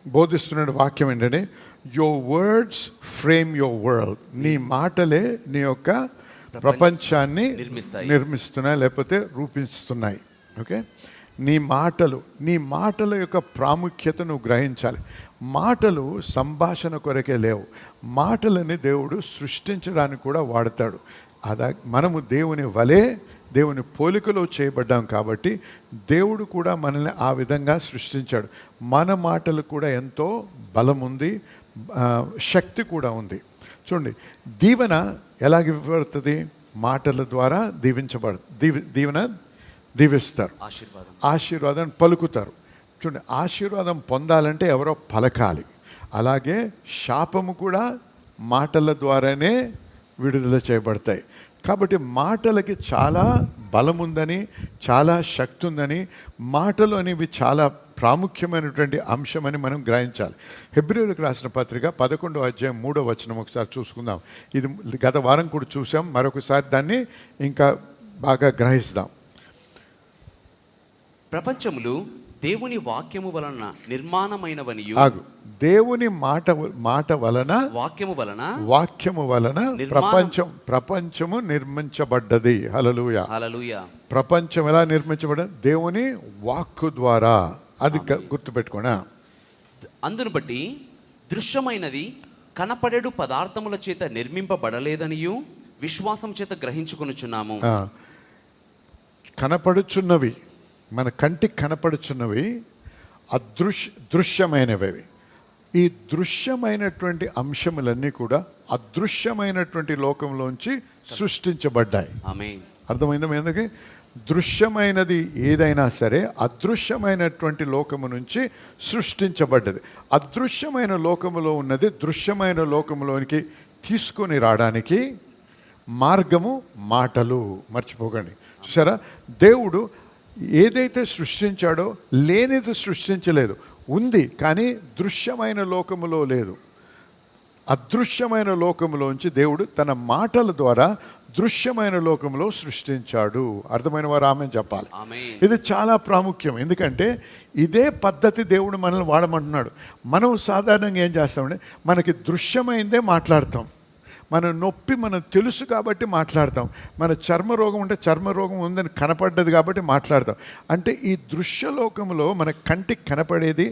బోధిస్తున్న వాక్యం ఏంటంటే, your words frame your world. నీ మాటలే నీ యొక్క ప్రపంచాన్ని నిర్మిస్తున్నాయి, లేకపోతే రూపిస్తున్నాయి. ఓకే, నీ మాటల యొక్క ప్రాముఖ్యత నువ్వు గ్రహించాలి. మాటలు సంభాషణ కొరకే లేవు, మాటలని దేవుడు సృష్టించడానికి కూడా వాడతాడు. మనము దేవుని వలె, దేవుని పోలికలో చేయబడ్డాం కాబట్టి దేవుడు కూడా మనల్ని ఆ విధంగా సృష్టించాడు. మన మాటలు కూడా ఎంతో బలం ఉంది, శక్తి కూడా ఉంది. చూడండి, దీవెన ఎలాగ ఇవ్వబడుతుంది? మాటల ద్వారా దీవిస్తారు, ఆశీర్వాదం పలుకుతారు. చూడండి, ఆశీర్వాదం పొందాలంటే ఎవరో పలకాలి. అలాగే శాపము కూడా మాటల ద్వారానే విడుదల చేయబడతాయి. కాబట్టి మాటలకి చాలా బలం ఉందని, చాలా శక్తి ఉందని, మాటలు అనేవి చాలా ప్రాముఖ్యమైనటువంటి అంశమని మనం గ్రహించాలి. హెబ్రీయులకు రాసిన పత్రిక 11వ అధ్యాయం 3వ వచనం ఒకసారి చూసుకుందాం. ఇది గత వారం కూడా చూసాం, మరొకసారి దాన్ని ఇంకా బాగా గ్రహిస్తాం. ప్రపంచములు దేవుని వాక్యము వలన నిర్మాణమైనవనియు, దేవుని మాట వలన, వాక్యము వలన ప్రపంచము నిర్మించబడ్డది. హల్లెలూయా, హల్లెలూయా. ప్రపంచం ఎలా నిర్మించబడ్డది? దేవుని వాక్కు ద్వారా. అది గుర్తుపెట్టుకోనా. అందును బట్టి దృశ్యమైనది కనపడేడు పదార్థముల చేత నిర్మింపబడలేదనియు విశ్వాసం చేత గ్రహించుకొనుచున్నాము. కనపడుచున్నవి, మన కంటికి కనపడుచున్నవి దృశ్యమైనవి. ఈ దృశ్యమైనటువంటి అంశములన్నీ కూడా అదృశ్యమైనటువంటి లోకంలోంచి సృష్టించబడ్డాయి. అర్థమైందా? ఎందుకు? దృశ్యమైనది ఏదైనా సరే అదృశ్యమైనటువంటి లోకము నుంచి సృష్టించబడ్డది. అదృశ్యమైన లోకములో ఉన్నది దృశ్యమైన లోకములోనికి తీసుకొని రావడానికి మార్గము మాటలు. మర్చిపోకండి. చూసారా, దేవుడు ఏదైతే సృష్టించాడో లేనిది సృష్టించలేదు, ఉంది, కానీ దృశ్యమైన లోకములో లేదు. అదృశ్యమైన లోకములోంచి దేవుడు తన మాటల ద్వారా దృశ్యమైన లోకంలో సృష్టించాడు. అర్థమైన వారు ఆమేన్ చెప్పాలి. ఇది చాలా ప్రాముఖ్యం. ఎందుకంటే ఇదే పద్ధతి దేవుడు మనల్ని వాడమంటున్నాడు. మనం సాధారణంగా ఏం చేస్తామంటే, మనకి దృశ్యమైందే మాట్లాడతాం. మన నొప్పి మనం తెలుసు కాబట్టి మాట్లాడతాం. మన చర్మరోగం ఉంటే చర్మరోగం ఉందని కనపడ్డది కాబట్టి మాట్లాడతాం. అంటే ఈ దృశ్యలోకంలో మన కంటికి కనపడేది,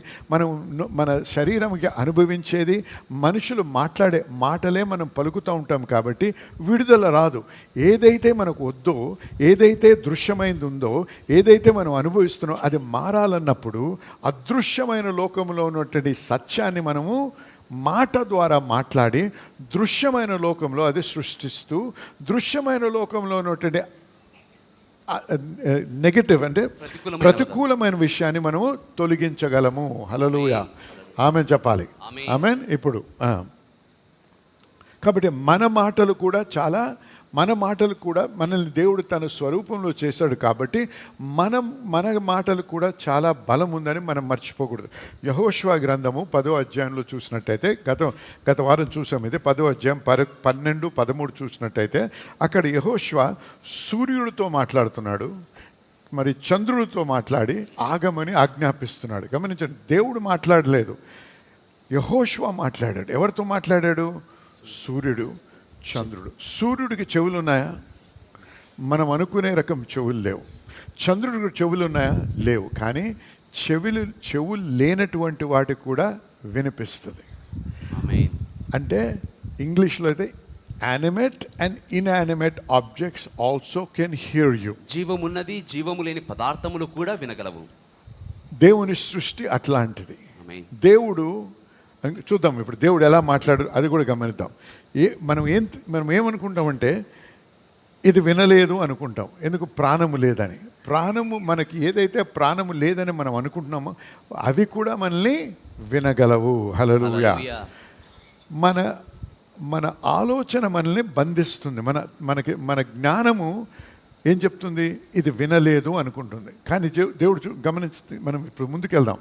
మన శరీరంకి అనుభవించేది, మనుషులు మాట్లాడే మాటలే మనం పలుకుతూ ఉంటాం కాబట్టి విడుదల రాదు. ఏదైతే మనకు వద్దో, ఏదైతే దృశ్యమైంది ఉందో, ఏదైతే మనం అనుభవిస్తున్నామో అది మారాలన్నప్పుడు అదృశ్యమైన లోకంలో ఉన్నటువంటి సత్యాన్ని మనము మాట ద్వారా మాట్లాడి దృశ్యమైన లోకంలో అది సృష్టిస్తూ, దృశ్యమైన లోకంలో ఉన్నటువంటి నెగటివ్ అంటే ప్రతికూలమైన విషయాన్ని మనము తొలగించగలము. హల్లెలూయా, ఆమేన్ చెప్పాలి. ఆమేన్. ఇప్పుడు కాబట్టి మన మాటలు కూడా మనల్ని దేవుడు తన స్వరూపంలో చేశాడు కాబట్టి మన మాటలు కూడా చాలా బలం ఉందని మనం మర్చిపోకూడదు. యెహోషువ గ్రంథము 10వ అధ్యాయంలో చూసినట్టయితే, గత వారం చూసాం, ఇది 10వ అధ్యాయం 12, 13 చూసినట్టయితే అక్కడ యెహోషువ సూర్యుడితో మాట్లాడుతున్నాడు, మరి చంద్రుడితో మాట్లాడి ఆగమని ఆజ్ఞాపిస్తున్నాడు. గమనించండి, దేవుడు మాట్లాడలేదు, యెహోషువ మాట్లాడాడు. ఎవరితో మాట్లాడాడు? సూర్యుడు, చంద్రుడు. సూర్యుడికి చెవులు ఉన్నాయా? మనం అనుకునే రకం చెవులు లేవు. చంద్రుడికి చెవులు ఉన్నాయా? లేవు. కానీ చెవులు లేనటువంటి వాటికి కూడా వినిపిస్తుంది. అంటే ఇంగ్లీష్లో అయితే animate and inanimate objects also can hear you. జీవమున్నది, జీవము లేని పదార్థములు కూడా వినగలవు. దేవుని సృష్టి అట్లాంటిది. దేవుడు చూద్దాం ఇప్పుడు దేవుడు ఎలా మాట్లాడారు అది కూడా గమనిద్దాం. మనం ఏమనుకుంటామంటే ఇది వినలేదు అనుకుంటాం. ఎందుకు? ప్రాణము లేదని. ప్రాణము మనకి ఏదైతే ప్రాణము లేదని మనం అనుకుంటున్నామో అవి కూడా మనల్ని వినగలవు. హల్లెలూయా. మన ఆలోచన మనల్ని బంధిస్తుంది. మన జ్ఞానము ఏం చెప్తుంది? ఇది వినలేదు అనుకుంటుంది. కానీ దేవుడు గమనించి మనం ఇప్పుడు ముందుకెళ్దాం.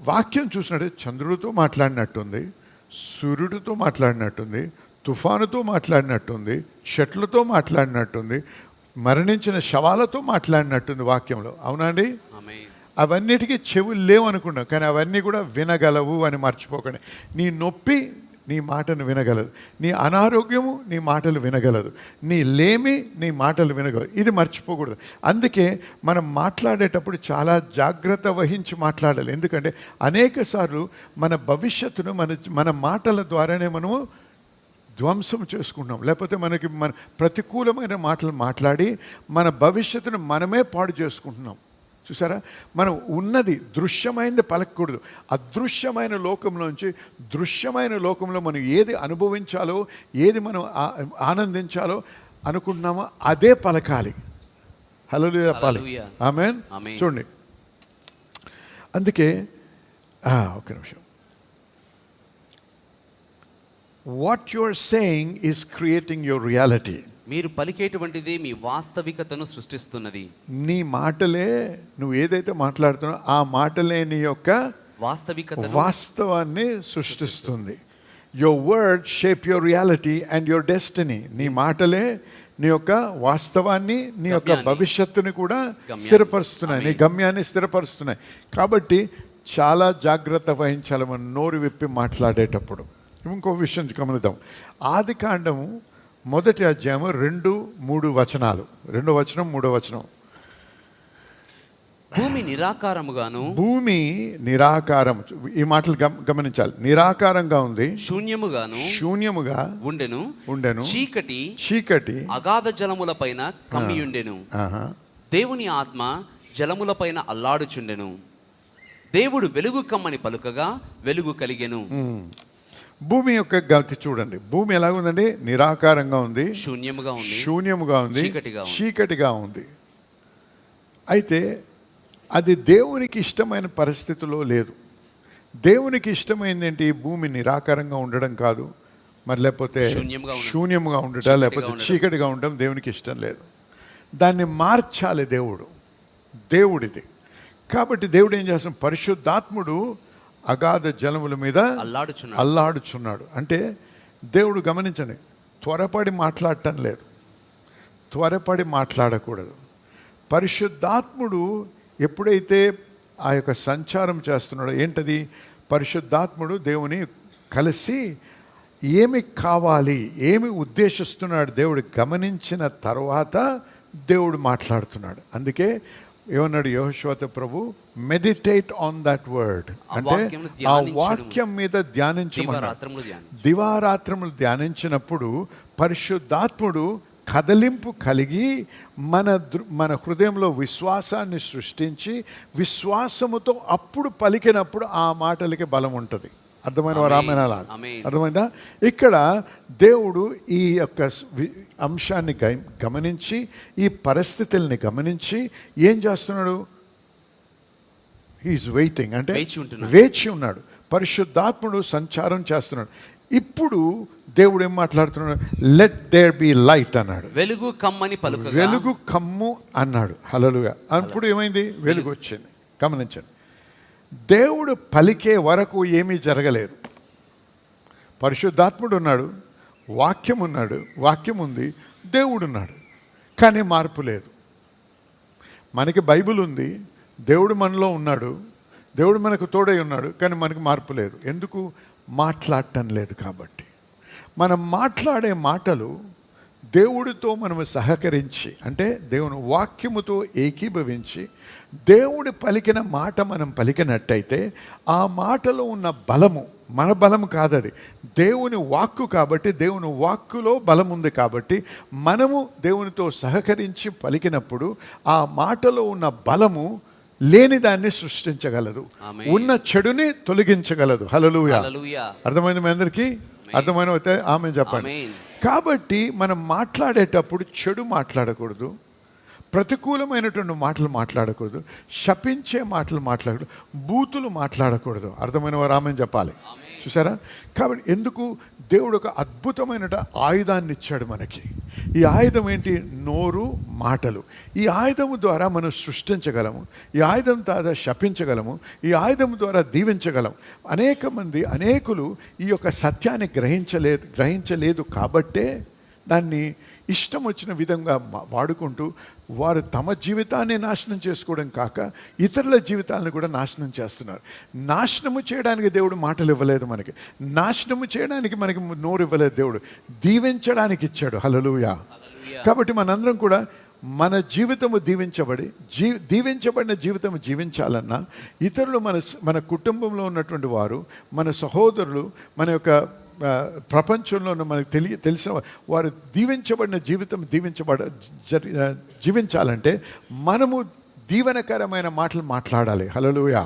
వాక్యం చూసినట్టే చంద్రుడితో మాట్లాడినట్టుంది, సూర్యుడితో మాట్లాడినట్టుంది, తుఫానుతో మాట్లాడినట్టుంది, చెట్లతో మాట్లాడినట్టుంది, మరణించిన శవాలతో మాట్లాడినట్టుంది వాక్యంలో. అవునా అండి? అవన్నిటికీ చెవులు లేవు అనుకున్నాం, కానీ అవన్నీ కూడా వినగలవు అని మర్చిపోకండి. నీ నొప్పి నీ మాటను వినగలదు, నీ అనారోగ్యము నీ మాటలు వినగలదు, నీ లేమి నీ మాటలు వినగలదు. ఇది మర్చిపోకూడదు. అందుకే మనం మాట్లాడేటప్పుడు చాలా జాగ్రత్త వహించి మాట్లాడాలి. ఎందుకంటే అనేక సార్లు మన భవిష్యత్తును మన మాటల ద్వారానే మనము ధ్వంసం చేసుకుంటున్నాం. లేకపోతే మన ప్రతికూలమైన మాటలు మాట్లాడి మన భవిష్యత్తును మనమే పాడు చేసుకుంటున్నాం. చూసారా, మనం ఉన్నది దృశ్యమైనది పలకూడదు. అదృశ్యమైన లోకంలోంచి దృశ్యమైన లోకంలో మనం ఏది అనుభవించాలో, ఏది మనం ఆనందించాలో అనుకుంటున్నామో అదే పలకాలి. హల్లెలూయా చెప్పాలి. ఆమేన్. చూడండి, అందుకే ఒక నిమిషం. What you are saying is creating your reality. మీరు పలికేటువంటిది మీ వాస్తవికతను సృష్టిస్తున్నది. నీ మాటలే, నువ్వు ఏదైతే మాట్లాడుతున్నావో ఆ మాటలే నీ యొక్క వాస్తవాన్ని సృష్టిస్తుంది. Your word shape your reality and your destiny. నీ మాటలే నీ యొక్క వాస్తవాన్ని, నీ యొక్క భవిష్యత్తుని కూడా స్థిరపరుస్తున్నాయి, నీ గమ్యాన్ని స్థిరపరుస్తున్నాయి. కాబట్టి చాలా జాగ్రత్త వహించాలి మనం నోరు విప్పి మాట్లాడేటప్పుడు. ఇంకో విషయం గమనిద్దాం. ఆదికాండము 1వ అధ్యాయము 2-3 వచనాలు. 2వ వచనం 3వ వచనం. భూమి నిరాకారముగాను, భూమి నిరాకారం. ఈ మాటలు గమనించాలి. నిరాకారంగా ఉంది, శూన్యముగా ఉండెను. చీకటి అగాధ జలముల పైన కమ్మియుండెను. దేవుని ఆత్మ జలముల పైన అల్లాడుచుండెను. దేవుడు వెలుగు కమ్మని పలుకగా వెలుగు కలిగెను. భూమి యొక్క గతి చూడండి. భూమి ఎలాగుందండి? నిరాకారంగా ఉంది, శూన్యముగా ఉంది, చీకటిగా ఉంది. అయితే అది దేవునికి ఇష్టమైన పరిస్థితిలో లేదు. దేవునికి ఇష్టమైంది ఏంటి? భూమి నిరాకారంగా ఉండడం కాదు, మరి లేకపోతే శూన్యముగా ఉండటం, లేకపోతే చీకటిగా ఉండడం దేవునికి ఇష్టం లేదు. దాన్ని మార్చాలి దేవుడిది. కాబట్టి దేవుడు ఏం చేస్తాం? పరిశుద్ధాత్ముడు అగాధ జలముల మీద అల్లాడుచున్నాడు. అంటే దేవుడు గమనించండి, త్వరపడి మాట్లాడటం లేదు, త్వరపడి మాట్లాడకూడదు. పరిశుద్ధాత్ముడు ఎప్పుడైతే ఆ యొక్క సంచారం చేస్తున్నాడో, ఏంటది? పరిశుద్ధాత్ముడు దేవుని కలిసి ఏమి కావాలి, ఏమి ఉద్దేశిస్తున్నాడు దేవుడు గమనించిన తర్వాత దేవుడు మాట్లాడుతున్నాడు. అందుకే ఏమన్నాడు యెహోషువతో ప్రభు? Meditate on that word. అంటే ఆ వాక్యం మీద ధ్యానించమన్నాడు. దివారాత్రములు ధ్యానించినప్పుడు పరిశుద్ధాత్ముడు కదలింపు కలిగి మన హృదయంలో విశ్వాసాన్ని సృష్టించి, విశ్వాసముతో అప్పుడు పలికినప్పుడు ఆ మాటలకి బలం ఉంటుంది. అర్థమైన రామాయణాల అర్థమైందా? ఇక్కడ దేవుడు ఈ యొక్క అంశాన్ని గమనించి, ఈ పరిస్థితుల్ని గమనించి ఏం చేస్తున్నాడు? He is waiting. అంటే వేచి ఉన్నాడు. పరిశుద్ధాత్ముడు సంచారం చేస్తున్నాడు. ఇప్పుడు దేవుడు ఏం మాట్లాడుతున్నాడు? లెట్ దేర్ బి లైట్ అన్నాడు. వెలుగు కమ్మని పలుకగా, వెలుగు కమ్ము అన్నాడు. హల్లెలూయా. అప్పుడు ఏమైంది? వెలుగు వచ్చింది. గమనించండి, దేవుడు పలికే వరకు ఏమీ జరగలేదు. పరిశుద్ధాత్ముడు ఉన్నాడు, వాక్యం ఉన్నాడు, వాక్యం ఉంది, దేవుడు ఉన్నాడు, కానీ మార్పు లేదు. మనకి బైబిల్ ఉంది, దేవుడు మనలో ఉన్నాడు, దేవుడు మనకు తోడై ఉన్నాడు, కానీ మనకి మార్పు లేదు. ఎందుకు? మాట్లాడటం లేదు. కాబట్టి మనం మాట్లాడే మాటలు దేవుడితో మనము సహకరించి, అంటే దేవుని వాక్యముతో ఏకీభవించి దేవుడు పలికిన మాట మనం పలికినట్టయితే ఆ మాటలో ఉన్న బలము మన బలం కాదది, దేవుని వాక్కు. కాబట్టి దేవుని వాక్కులో బలం ఉంది. కాబట్టి మనము దేవునితో సహకరించి పలికినప్పుడు ఆ మాటలో ఉన్న బలము లేని దాన్ని సృష్టించగలదు, ఉన్న చెడుని తొలగించగలదు. హల్లెలూయా. అర్థమైంది మీ అందరికీ? అర్థమైన అయితే ఆమె చెప్పండి. కాబట్టి మనం మాట్లాడేటప్పుడు చెడు మాట్లాడకూడదు, ప్రతికూలమైనటువంటి మాటలు మాట్లాడకూడదు, శపించే మాటలు మాట్లాడకూడదు, బూతులు మాట్లాడకూడదు. అర్థమైన వారు ఆమె చెప్పాలి. చూసారా? కాబట్టి ఎందుకు? దేవుడు ఒక అద్భుతమైన ఆయుధాన్ని ఇచ్చాడు మనకి. ఈ ఆయుధం ఏంటి? నోరు, మాటలు. ఈ ఆయుధము ద్వారా మనం సృష్టించగలము, ఈ ఆయుధం ద్వారా శపించగలము, ఈ ఆయుధం ద్వారా దీవించగలం. అనేకులు ఈ యొక్క సత్యాన్ని గ్రహించలేదు కాబట్టే దాన్ని ఇష్టం వచ్చిన విధంగా వాడుకుంటూ వారు తమ జీవితాన్ని నాశనం చేసుకోవడం కాక ఇతరుల జీవితాలను కూడా నాశనం చేస్తున్నారు. నాశనము చేయడానికి దేవుడు మాటలు ఇవ్వలేదు మనకి, నాశనము చేయడానికి మనకి నోరు ఇవ్వలేదు దేవుడు, దీవించడానికి ఇచ్చాడు. హల్లెలూయా. కాబట్టి మనందరం కూడా మన జీవితము దీవించబడిన జీవితం జీవించాలన్నా ఇతరులు మన కుటుంబంలో ఉన్నటువంటి వారు, మన సహోదరులు, మన యొక్క ప్రపంచంలో మనకు తెలిసిన వారు దీవించబడిన జీవితం జీవించాలంటే మనము దీవెనకరమైన మాటలు మాట్లాడాలి. హల్లెలూయా.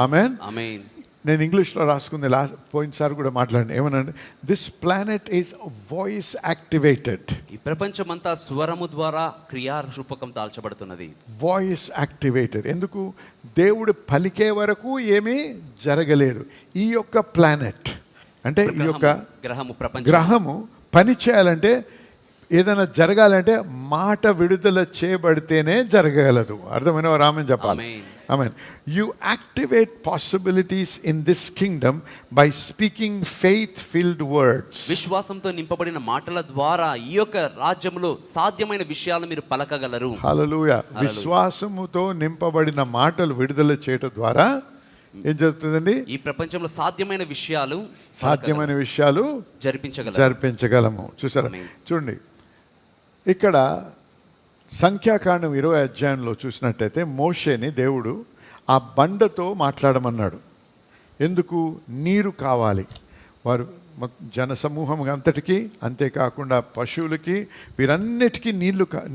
ఆమేన్. నేను ఇంగ్లీష్లో రాసుకుంది పోయినసారి కూడా మాట్లాడండి. ఏమనండి, this planet is voice activated. ఈ ప్రపంచమంతా స్వరము ద్వారా క్రియారూపకం దాల్చబడుతున్నది. Voice activated. ఎందుకు? దేవుడు పలికే వరకు ఏమీ జరగలేదు. ఈ యొక్క ప్లానెట్ అంటే ఈ యొక్క గ్రహము పని చేయాలంటే, ఏదైనా జరగాలంటే మాట విడుదల చేయబడితేనే జరగగలదు. అర్థమైన రామని చెప్పాలి. ఆమేన్. You activate possibilities in this kingdom by speaking faith-filled words. విశ్వాసంతో నింపబడిన మాటల ద్వారా ఈ యొక్క రాజ్యంలో సాధ్యమైన విషయాలు మీరు పలకగలరు. హల్లెలూయా. విశ్వాసముతో నింపబడిన మాటలు విడుదల చేయడం ద్వారా ఏం జరుగుతుందండి? ఈ ప్రపంచంలో సాధ్యమైన విషయాలు జరిపించగలము. చూసారా? చూడండి, ఇక్కడ సంఖ్యాకాండం 20 అధ్యాయంలో చూసినట్టయితే మోషేని దేవుడు ఆ బండతో మాట్లాడమన్నాడు. ఎందుకు? నీరు కావాలి. వారు జనసమూహం అంతటికీ, అంతేకాకుండా పశువులకి, వీరన్నిటికీ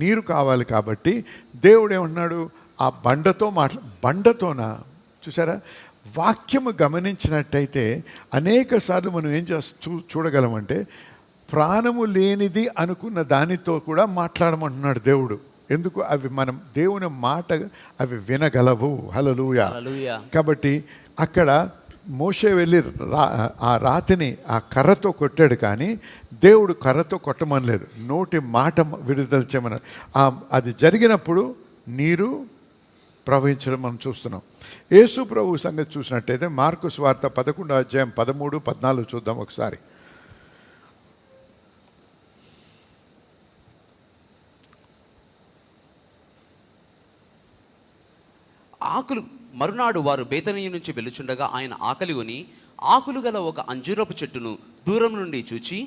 నీరు కావాలి. కాబట్టి దేవుడు ఏమన్నాడు? ఆ బండతోనా? చూసారా? వాక్యము గమనించినట్టయితే అనేక సార్లు మనం ఏం చూడగలమంటే, ప్రాణము లేనిది అనుకున్న దానితో కూడా మాట్లాడమంటున్నాడు దేవుడు. ఎందుకు? అవి మనం దేవుని మాట అవి వినగలవు. హల్లెలూయా. కాబట్టి అక్కడ మోషే వెళ్ళి ఆ రాతిని ఆ కర్రతో కొట్టాడు, కానీ దేవుడు కర్రతో కొట్టమనలేదు, నోటి మాట విడుదల చేయమన్నాడు. అది జరిగినప్పుడు నీరు ప్రవహించడం మనం చూస్తున్నాం. యేసు ప్రభు సంగతి చూసినట్టయితే మార్కు సువార్త 11 అధ్యాయం 13, 14 చూద్దాం ఒకసారి. మరునాడు వారు బేతనీయ నుంచి వెళ్ళుచుండగా ఆయన ఆకలి కొని ఆకులు గల ఒక అంజూరపు చెట్టును దూరం నుండి చూచి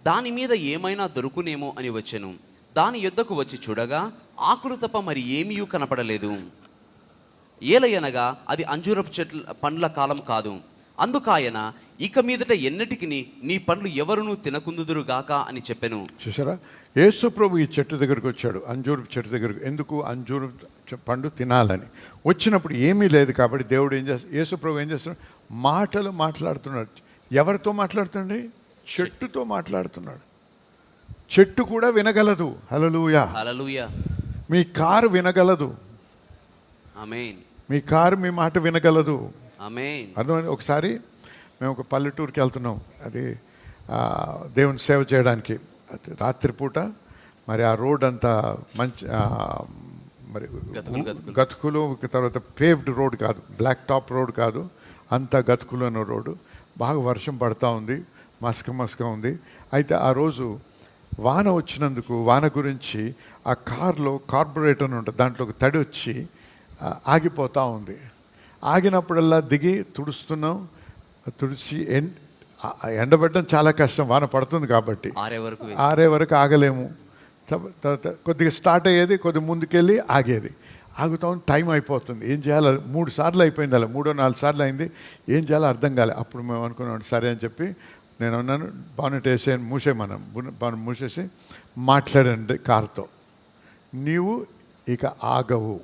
దాని మీద ఏమైనా దొరుకునేమో అని వచ్చెను. దాని యొద్దకు వచ్చి చూడగా ఆకులు తప్ప మరి ఏమీ కనపడలేదు. ఏలయనగా అది అంజూరపు పండ్ల కాలం కాదు. అందుకాయన, ఇక మీదట ఎన్నటికి నీ పండ్లు ఎవరునూ తినకుందురుగాక అని చెప్పెను. చూసారా? యేసు ప్రభు ఈ చెట్టు దగ్గరకు వచ్చాడు, అంజూరపు చెట్టు దగ్గరకు. ఎందుకు? అంజూరు పండు తినాలని. వచ్చినప్పుడు ఏమీ లేదు కాబట్టి దేవుడు ఏం చేస్తాడు? యేసు ప్రభు ఏం చేస్తున్నాడు? మాటలు మాట్లాడుతున్నాడు. ఎవరితో మాట్లాడుతుండే? చెట్టుతో మాట్లాడుతున్నాడు. చెట్టు కూడా వినగలదు. హల్లెలూయా. హల్లెలూయా. మీ కారు వినగలదు. ఆమేన్. మీ కారు మీ మాట వినగలదు. ఆమేన్. అర్థమైంది? ఒకసారి మేము ఒక పల్లెటూరుకి వెళ్తున్నాం, అది దేవుని సేవ చేయడానికి. రాత్రిపూట మరి ఆ రోడ్ అంతా మంచి మరి గతుకులు, తర్వాత పేవ్డ్ రోడ్ కాదు, బ్లాక్ టాప్ రోడ్ కాదు, అంతా గతుకులు అన్న రోడ్డు. బాగా వర్షం పడతా ఉంది, మసక ఉంది. అయితే ఆ రోజు వాన వచ్చినందుకు, వాన గురించి ఆ కార్లో కార్బొరేటర్ అని ఉంటుంది, దాంట్లో ఒక తడి వచ్చి ఆగిపోతూ ఉంది. ఆగినప్పుడల్లా దిగి తుడిచి ఎండబెట్టడం చాలా కష్టం, వాన పడుతుంది కాబట్టి. ఆరే వరకు ఆగలేము. కొద్దిగా స్టార్ట్ అయ్యేది, కొద్దిగా ముందుకెళ్ళి ఆగేది. ఆగుతాం, టైం అయిపోతుంది. ఏం చేయాలి? 3 సార్లు అయిపోయింది, అలా 3-4 సార్లు అయింది. ఏం చేయాలో అర్థం కాలే. అప్పుడు మేము అనుకున్నాం, సరే అని చెప్పి నేను అన్నాను, బానెట్ వేసేసి మూసేసి మాట్లాడండి కార్తో. నీవు ఇక ఆగవు,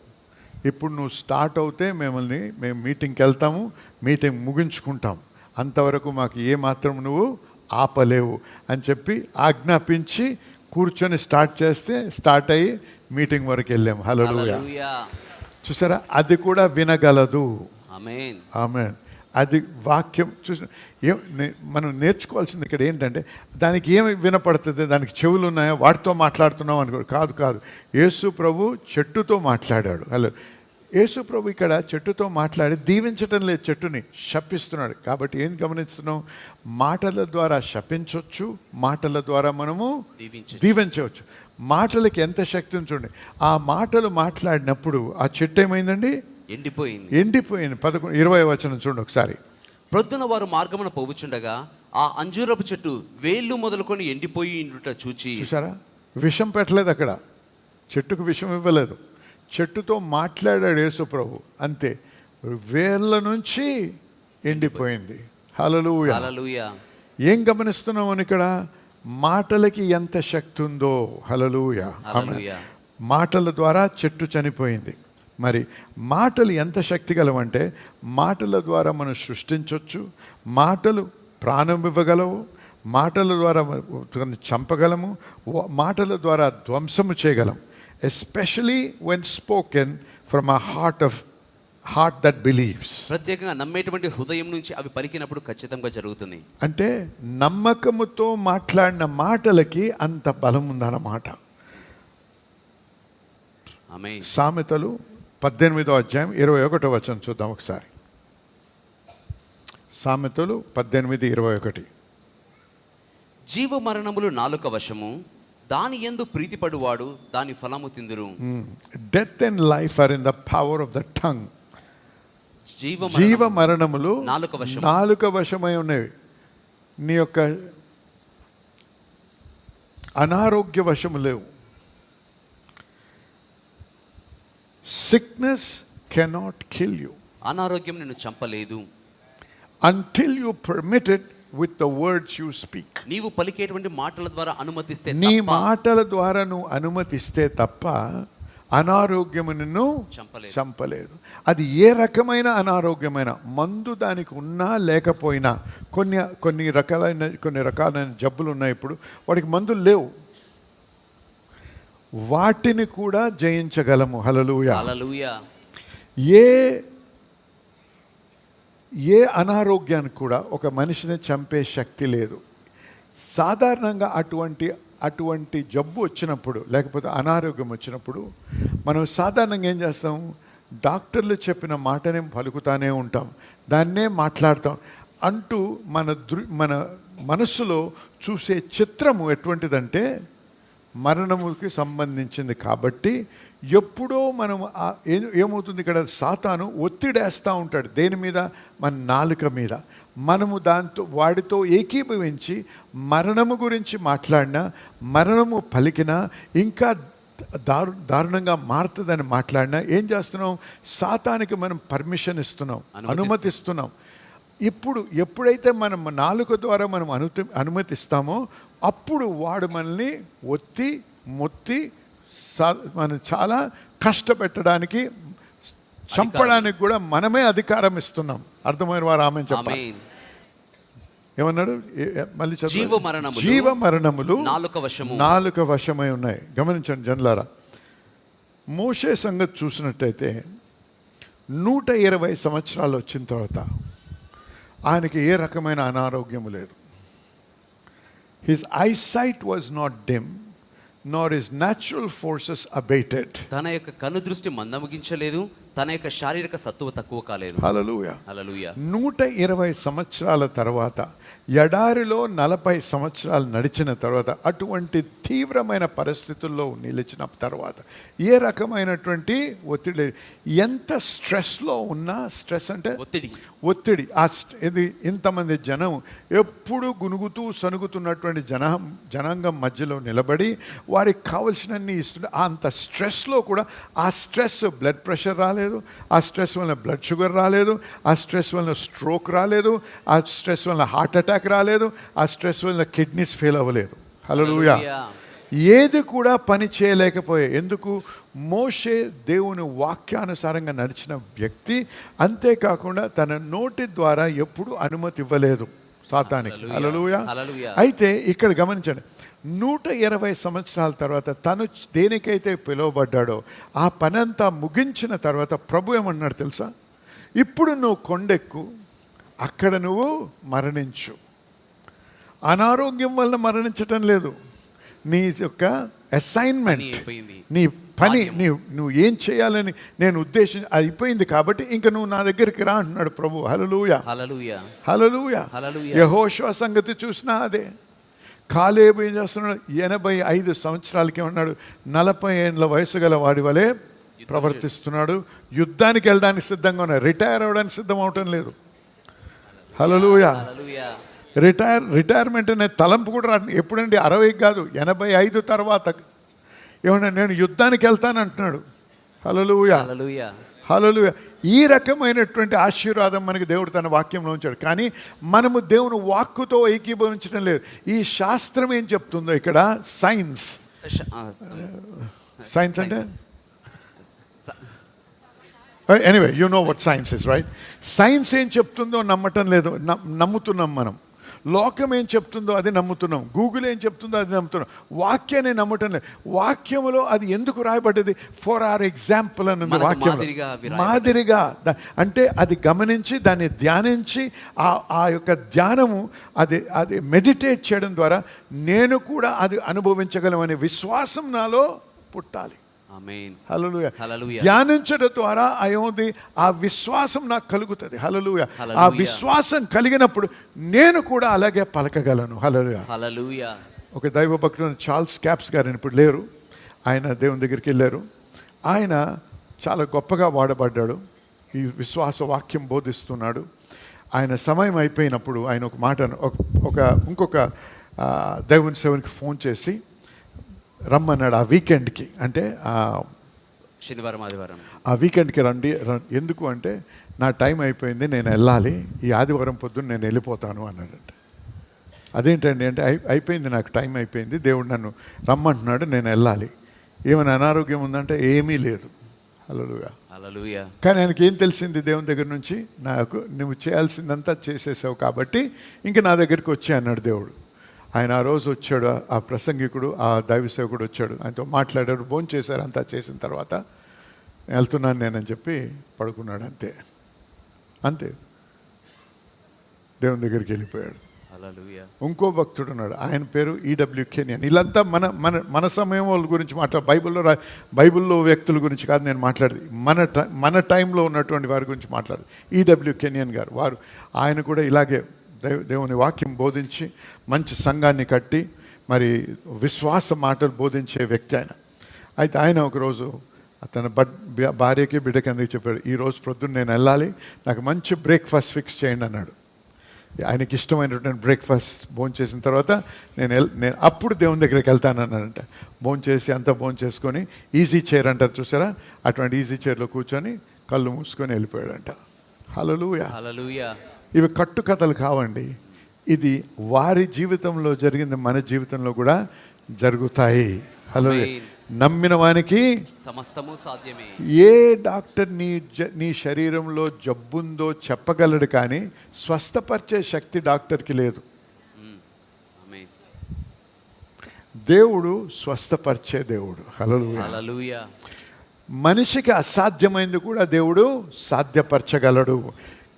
ఇప్పుడు నువ్వు స్టార్ట్ అవుతే మేము మీటింగ్కి వెళ్తాము, మీటింగ్ ముగించుకుంటాం, అంతవరకు మాకు ఏమాత్రం నువ్వు ఆపలేవు అని చెప్పి ఆజ్ఞాపించి కూర్చొని స్టార్ట్ అయ్యి మీటింగ్ వరకు వెళ్ళాము. హల్లెలూయా. చూసారా? అది కూడా వినగలదు. ఆమేన్. ఆమేన్. అది వాక్యం చూసి మనం నేర్చుకోవాల్సింది ఇక్కడ ఏంటంటే, దానికి ఏమి వినపడుతుంది? దానికి చెవులు ఉన్నాయా? వాటితో మాట్లాడుతున్నాం అనుకో. కాదు. యేసు ప్రభు చెట్టుతో మాట్లాడాడు. హలో, యేసు ప్రభు ఇక్కడ చెట్టుతో మాట్లాడి దీవించటం లేదు, చెట్టుని శపిస్తున్నాడు. కాబట్టి ఏం గమనిస్తున్నాం? మాటల ద్వారా శపించవచ్చు, మాటల ద్వారా మనము దీవించవచ్చు. మాటలకి ఎంత శక్తి ఉంచండి. ఆ మాటలు మాట్లాడినప్పుడు ఆ చెట్టు ఏమైందండి? ఎండిపోయింది. 20వ వచనం చూడండి ఒకసారి. ప్రొద్దున వారు మార్గమున పోవుచుండగా ఆ అంజూరపు చెట్టు వేళ్ళు మొదలుకొని ఎండిపోయి చూసారా? విషం పెట్టలేదు అక్కడ, చెట్టుకు విషం ఇవ్వలేదు. చెట్టుతో మాట్లాడాడు యేసు ప్రభు, అంతే. వేళ్ళ నుంచి ఎండిపోయింది. హల్లెలూయా, హల్లెలూయా. ఏం గమనిస్తున్నామని ఇక్కడ? మాటలకి ఎంత శక్తి ఉందో. హల్లెలూయా. మాటల ద్వారా చెట్టు చనిపోయింది. మరి మాటలు ఎంత శక్తి గలవంటే, మాటల ద్వారా మనం సృష్టించవచ్చు, మాటలు ప్రాణం ఇవ్వగలవు, మాటల ద్వారా చంపగలము, మాటల ద్వారా ధ్వంసము చేయగలం. Especially when spoken from a heart that believes. ప్రత్యేకంగా నమ్మేటువంటి హృదయం నుంచి అవి పలికినప్పుడు ఖచ్చితంగా జరుగుతుంది. అంటే నమ్మకముతో మాట్లాడిన మాటలకి అంత బలం ఉందన్నమాట. ఆమేన్. సామెతలు 18వ అధ్యాయం 21వ వచనం చూద్దాం ఒకసారి. సామెతలు 18:21. జీవ మరణములు నాలుక వశము, దాని యందు ప్రీతిపడువాడు దాని ఫలము తిందురు. Death and life are in the power of the tongue. జీవ మరణములు నాలుక వశమై ఉన్నవి. నీ యొక్క అనారోగ్య వశము లేవు. Sickness cannot kill you. అనారోగ్యం నిన్ను చంపలేదు. Until you permit it with the words you speak. నీవు పలికేటువంటి మాటల ద్వారా అనుమతిస్తే, నీ మాటల ద్వారా నువ్వు అనుమతిస్తే తప్ప అనారోగ్యము నిన్ను చంపలేదు. అది ఏ రకమైన అనారోగ్యమైన, మందు దానికి ఉన్నా లేకపోయినా, కొన్ని రకాలైన జబ్బులు ఉన్నాయి. ఇప్పుడు వాటికి మందులు లేవు, వాటిని కూడా జయించగలము. హల్లెలూయా, హల్లెలూయా. ఏ అనారోగ్యానికి కూడా ఒక మనిషిని చంపే శక్తి లేదు. సాధారణంగా అటువంటి జబ్బు వచ్చినప్పుడు, లేకపోతే అనారోగ్యం వచ్చినప్పుడు మనం సాధారణంగా ఏం చేస్తాం? డాక్టర్లు చెప్పిన మాటనే పలుకుతానే ఉంటాం, దాన్నే మాట్లాడతాం అంటూ మన మనస్సులో చూసే చిత్రము ఎటువంటిదంటే మరణముకి సంబంధించింది. కాబట్టి ఎప్పుడో మనం ఏమవుతుంది ఇక్కడ? సాతాను ఒత్తిడేస్తూ ఉంటాడు. దేని మీద? మన నాలుక మీద. మనము వాడితో ఏకీభవించి మరణము గురించి మాట్లాడినా, మరణము పలికినా, ఇంకా దారుణంగా మారుతుందని మాట్లాడినా ఏం చేస్తున్నాం? సాతానికి మనం పర్మిషన్ ఇస్తున్నాం, అనుమతిస్తున్నాం. ఎప్పుడైతే మనం నాలుక ద్వారా మనం అనుమతిస్తామో అప్పుడు వాడు మనల్ని మొత్తి మనం చాలా కష్టపెట్టడానికి, చంపడానికి కూడా మనమే అధికారం ఇస్తున్నాం. అర్థమైన వారు ఆమె చెప్పాలి. ఏమన్నాడు? మళ్ళీ జీవ మరణములు నాలుక వశమై ఉన్నాయి. గమనించండి జనులారా, మోషే సంగతి చూసినట్టయితే 120 సంవత్సరాలు వచ్చిన తర్వాత ఆయనకి ఏ రకమైన అనారోగ్యము లేదు. His eyesight was not dim, nor his natural forces abated. తన యొక్క కన్ను దృష్టి మందముగించలేదు, తన యొక్క శారీరక సత్తువ తక్కువ కాలేదు. హల్లెలూయా, హల్లెలూయా. 120 సంవత్సరాల తర్వాత, ఎడారిలో 40 సంవత్సరాలు నడిచిన తర్వాత, అటువంటి తీవ్రమైన పరిస్థితుల్లో నిలిచిన తర్వాత ఏ రకమైనటువంటి ఒత్తిడి, ఎంత స్ట్రెస్లో ఉన్నా, స్ట్రెస్ అంటే ఒత్తిడి, ఇది ఇంతమంది జనం ఎప్పుడు గునుగుతూ సనుగుతున్నటువంటి జనాంగం మధ్యలో నిలబడి వారికి కావలసినన్ని ఇస్తుంటే, అంత స్ట్రెస్లో కూడా ఆ స్ట్రెస్ బ్లడ్ ప్రెషర్ రాలేదు, ఆ స్ట్రెస్ వల్ల బ్లడ్ షుగర్ రాలేదు, ఆ స్ట్రెస్ వల్ల స్ట్రోక్ రాలేదు, ఆ స్ట్రెస్ వల్ల హార్ట్ అటాక్ రాలేదు, ఆ స్ట్రెస్ వల్ల కిడ్నీస్ ఫెయిల్ అవ్వలేదు. హల్లెలూయా. ఏది కూడా పని చేయలేకపోయే. ఎందుకు? మోషే దేవుని వాక్యానుసారంగా నడిచిన వ్యక్తి. అంతేకాకుండా తన నోటి ద్వారా ఎప్పుడు అనుమతి ఇవ్వలేదు సాతానికి. హల్లెలూయా. అయితే ఇక్కడ గమనించండి, 120 సంవత్సరాల తర్వాత తను దేనికైతే పిలువబడ్డాడో ఆ పనంతా ముగించిన తర్వాత ప్రభు ఏమన్నాడు తెలుసా? ఇప్పుడు నువ్వు కొండెక్కు, అక్కడ నువ్వు మరణించు. అనారోగ్యం వల్ల మరణించటం లేదు, నీ యొక్క అసైన్మెంట్, అయిపోయింది. నీ పని, నువ్వు ఏం చేయాలని నేను అయిపోయింది కాబట్టి ఇంకా నువ్వు నా దగ్గరికి రా అంటున్నాడు ప్రభు. హల్లెలూయా, హల్లెలూయా, హల్లెలూయా. హల్లెలూయా. యెహోషువ సంగతి చూసినా అదే. కాలేబు ఏం చేస్తున్నాడు? 85 సంవత్సరాలకి ఉన్నాడు, 40 ఏళ్ళ వయసు గల వాడి వలె ప్రవర్తిస్తున్నాడు. యుద్ధానికి వెళ్ళడానికి సిద్ధంగా ఉన్నాడు, రిటైర్ అవ్వడానికి సిద్ధం అవటం లేదు. హల్లెలూయా. హల్లెలూయా. రిటైర్మెంట్ అనే తలంపు కూడా రాదు. ఎప్పుడండి? 60 కాదు, 85 తర్వాత ఏమన్నా నేను యుద్ధానికి వెళ్తాను అంటున్నాడు. హల్లెలూయా, హల్లెలూయా, హల్లెలూయా. ఈ రకమైనటువంటి ఆశీర్వాదం మనకి దేవుడు తన వాక్యంలో ఉంచాడు. కానీ మనము దేవుని వాక్కుతో ఏకీభవించడం లేదు. ఈ శాస్త్రం ఏం చెప్తుందో ఇక్కడ, సైన్స్ అంటే anyway you know what science is, right? Science ఏం చెప్తుందో నమ్మటం లేదు, నమ్ముతున్నాం మనం. లోకం ఏం చెప్తుందో అది నమ్ముతున్నాం, గూగుల్ ఏం చెప్తుందో అది నమ్ముతున్నాం, వాక్యాన్ని నమ్మటం లేదు. వాక్యములో అది ఎందుకు రాయబడ్డది? ఫర్ ఆర్ ఎగ్జాంపుల్ అని ఉంది వాక్యంలో. మాదిరిగా అంటే అది గమనించి దాన్ని ధ్యానించి ఆ యొక్క ధ్యానము అది మెడిటేట్ చేయడం ద్వారా నేను కూడా అది అనుభవించగలమనే విశ్వాసం నాలో పుట్టాలి. ఆమేన్. హల్లెలూయా. హల్లెలూయా. ధ్యానించడం ద్వారా అయ్యేది ఆ విశ్వాసం నాకు కలుగుతుంది. హల్లెలూయా. ఆ విశ్వాసం కలిగినప్పుడు నేను కూడా అలాగే పలకగలను. హల్లెలూయా, హల్లెలూయా. ఒక దైవ భక్తుడు చార్ల్స్ క్యాప్స్ గారు ఇప్పుడు లేరు, ఆయన దేవుని దగ్గరికి వెళ్ళారు. ఆయన చాలా గొప్పగా వాడబడ్డాడు, ఈ విశ్వాస వాక్యం బోధిస్తున్నాడు. ఆయన సమయం అయిపోయినప్పుడు ఆయన ఒక మాట ఇంకొక దేవుని సేవనికి ఫోన్ చేసి రమ్మన్నాడు ఆ వీకెండ్కి. అంటే శనివారం ఆదివారం ఆ వీకెండ్కి రండి. ఎందుకు అంటే నా టైం అయిపోయింది, నేను వెళ్ళాలి, ఈ ఆదివారం పొద్దున్న నేను వెళ్ళిపోతాను అన్నాడంటే. అదేంటండి అంటే అయిపోయింది, నాకు టైం అయిపోయింది, దేవుడు నన్ను రమ్మంటున్నాడు, నేను వెళ్ళాలి. ఏమైనా అనారోగ్యం ఉందంటే ఏమీ లేదు. హల్లెలూయా, హల్లెలూయా. కానీ ఆయనకి ఏం తెలిసింది? దేవుని దగ్గర నుంచి నాకు నువ్వు చేయాల్సిందంతా చేసేసావు కాబట్టి ఇంక నా దగ్గరికి వచ్చి అన్నాడు దేవుడు. ఆయన ఆ రోజు వచ్చాడు, ఆ ప్రసంగికుడు, ఆ దైవ సేవకుడు వచ్చాడు, ఆయనతో మాట్లాడారు, భోజనం చేశారు. అంతా చేసిన తర్వాత వెళ్తున్నాను నేనని చెప్పి పడుకున్నాడు. అంతే దేవుని దగ్గరికి వెళ్ళిపోయాడు. హల్లెలూయా. ఇంకో భక్తుడు ఉన్నాడు, ఆయన పేరు ఈడబ్ల్యూ కెనియన్. వీళ్ళంతా మన సమయం వాళ్ళ గురించి బైబిల్లో వ్యక్తుల గురించి కాదు నేను మాట్లాడేది, మన టైంలో ఉన్నటువంటి వారి గురించి మాట్లాడేది. ఈడబ్ల్యూ కెనియన్ గారు, ఆయన కూడా ఇలాగే దేవుని వాక్యం బోధించి మంచి సంఘాన్ని కట్టి మరి విశ్వాస మాటలు బోధించే వ్యక్తి ఆయన. అయితే ఆయన ఒకరోజు తన భార్యకి బిడ్డకి అందుకు చెప్పాడు, ఈరోజు ప్రొద్దున్న నేను వెళ్ళాలి, నాకు మంచి బ్రేక్ఫాస్ట్ ఫిక్స్ చేయండి అన్నాడు. ఆయనకి ఇష్టమైనటువంటి బ్రేక్ఫాస్ట్ భోజనం చేసిన తర్వాత నేను అప్పుడు దేవుని దగ్గరికి వెళ్తానన్నానంట. భోజనం చేసి అంతా భోజనం చేసుకొని ఈజీ చైర్ అంటారు చూసారా, అటువంటి ఈజీ చైర్లో కూర్చొని కళ్ళు మూసుకొని వెళ్ళిపోయాడంట. హల్లెలూయా, హల్లెలూయా. ఇవి కట్టుకథలు కావండి, ఇది వారి జీవితంలో జరిగింది, మన జీవితంలో కూడా జరుగుతాయి. హల్లెలూయా. నమ్మిన వానికి సమస్తము సాధ్యమే. ఏ డాక్టర్ నీ శరీరంలో జబ్బుందో చెప్పగలడు, కానీ స్వస్థపరిచే శక్తి డాక్టర్కి లేదు. దేవుడు స్వస్థపరిచే దేవుడు. హల్లెలూయా. మనిషికి అసాధ్యమైంది కూడా దేవుడు సాధ్యపరచగలడు.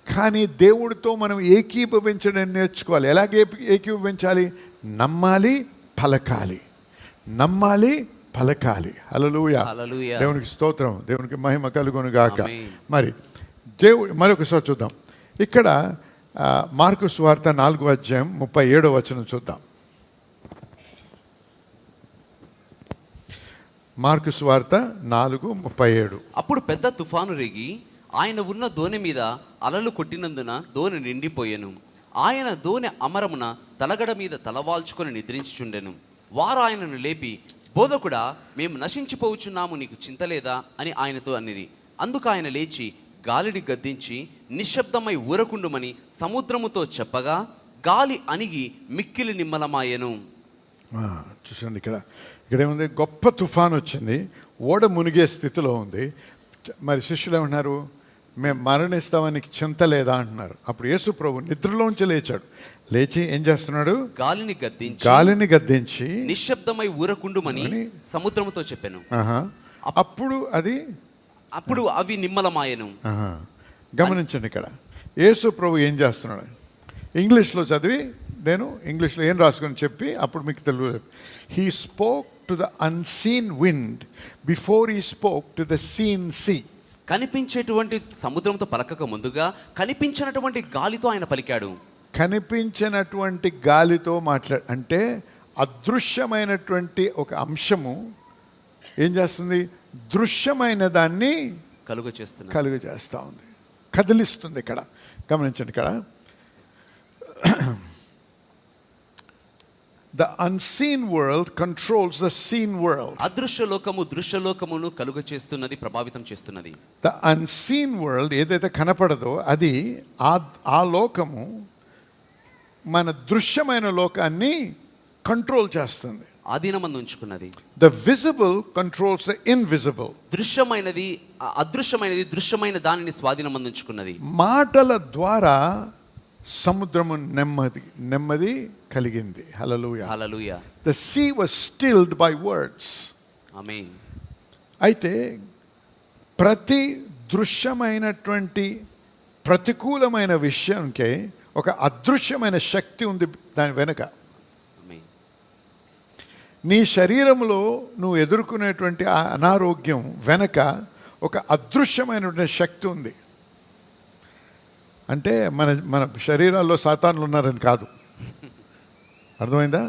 కానీ దేవుడితో మనం ఏకీభవించడం నేర్చుకోవాలి. ఎలాగే ఏకీభవించాలి? నమ్మాలి, పలకాలి, నమ్మాలి, పలకాలి. హల్లెలూయా, దేవునికి స్తోత్రం, దేవునికి మహిమ కలుగును గాక. మరి మరొకసారి చూద్దాం. ఇక్కడ మార్కు సువార్త 4వ అధ్యాయం 37వ వచనం చూద్దాం. మార్కు సువార్త 4:37. అప్పుడు పెద్ద తుఫాను రేగి ఆయన ఉన్న దోణి మీద అలలు కొట్టినందున దోణి నిండిపోయెను. ఆయన దోణి అమరమున తలగడ మీద తలవాల్చుకొని నిద్రించుచుండెను. వారు ఆయనను లేపి, బోధకుడా, మేము నశించిపోవచ్చున్నాము, నీకు చింతలేదా అని ఆయనతో అనిరి. అందుకు ఆయన లేచి గాలిని గద్దించి నిశ్శబ్దమై ఊరకుండుమని సముద్రముతో చెప్పగా గాలి అణిగి మిక్కిలి నిమ్మలమాయెను. చూసండి, ఇక్కడ ఏముంది? గొప్ప తుఫాన్ వచ్చింది, ఓడ మునిగే స్థితిలో ఉంది. మరి శిష్యులు ఏమన్నారు? మేము మరణిస్తామని చింత లేదా అంటున్నారు. అప్పుడు యేసు ప్రభు నిద్రలోంచి లేచి ఏం చేస్తున్నాడు? గాలిని గద్దించి నిశ్శబ్దమై ఊరకుండుమని సముద్రముతో చెప్పాను. అప్పుడు అవి నిమ్మలమాయెను. గమనించండి, ఇక్కడ యేసు ప్రభు ఏం చేస్తున్నాడు? ఇంగ్లీష్లో చదివి నేను ఇంగ్లీష్లో ఏం రాసుకొని చెప్పి అప్పుడు మీకు Telugu. He spoke to the unseen wind before he spoke to the seen sea. కనిపించేటువంటి సముద్రంతో పలకక ముందుగా కనిపించినటువంటి గాలితో ఆయన పలికాడు. కనిపించినటువంటి గాలితో అంటే అదృశ్యమైనటువంటి ఒక అంశము ఏం చేస్తుంది? దృశ్యమైన దాన్ని కలుగ చేస్తూ ఉంది, కదిలిస్తుంది. ఇక్కడ గమనించండి, ఇక్కడ the unseen world controls the seen world. అదృశ్య లోకము దృశ్య లోకమును కలుగ చేస్తున్నది, ప్రభావితం చేస్తున్నది. The unseen world ఏదైతే కనపడదో అది ఆ లోకము మన దృశ్యమైన లోకాన్ని కంట్రోల్ చేస్తుంది, ఆధీనమందు ఉంచుకున్నది. The visible controls the invisible. దృశ్యమైనది అదృశ్యమైనది దృశ్యమైన దానిని స్వాధీనమందు ఉంచుకున్నది. మాటల ద్వారా సముద్రము నెమ్మది కలిగింది. హల్లెలూయా, హల్లెలూయా. The sea was stilled by words. ఆమేన్. అయితే ప్రతి దృశ్యమైనటువంటి ప్రతికూలమైన విషయంకే ఒక అదృశ్యమైన శక్తి ఉంది దాని వెనుక. నీ శరీరంలో నువ్వు ఎదుర్కొనేటువంటి ఆ అనారోగ్యం వెనక ఒక అదృశ్యమైనటువంటి శక్తి ఉంది. అంటే మన శరీరాల్లో సాతానులు ఉన్నారని కాదు, అర్థమైందా?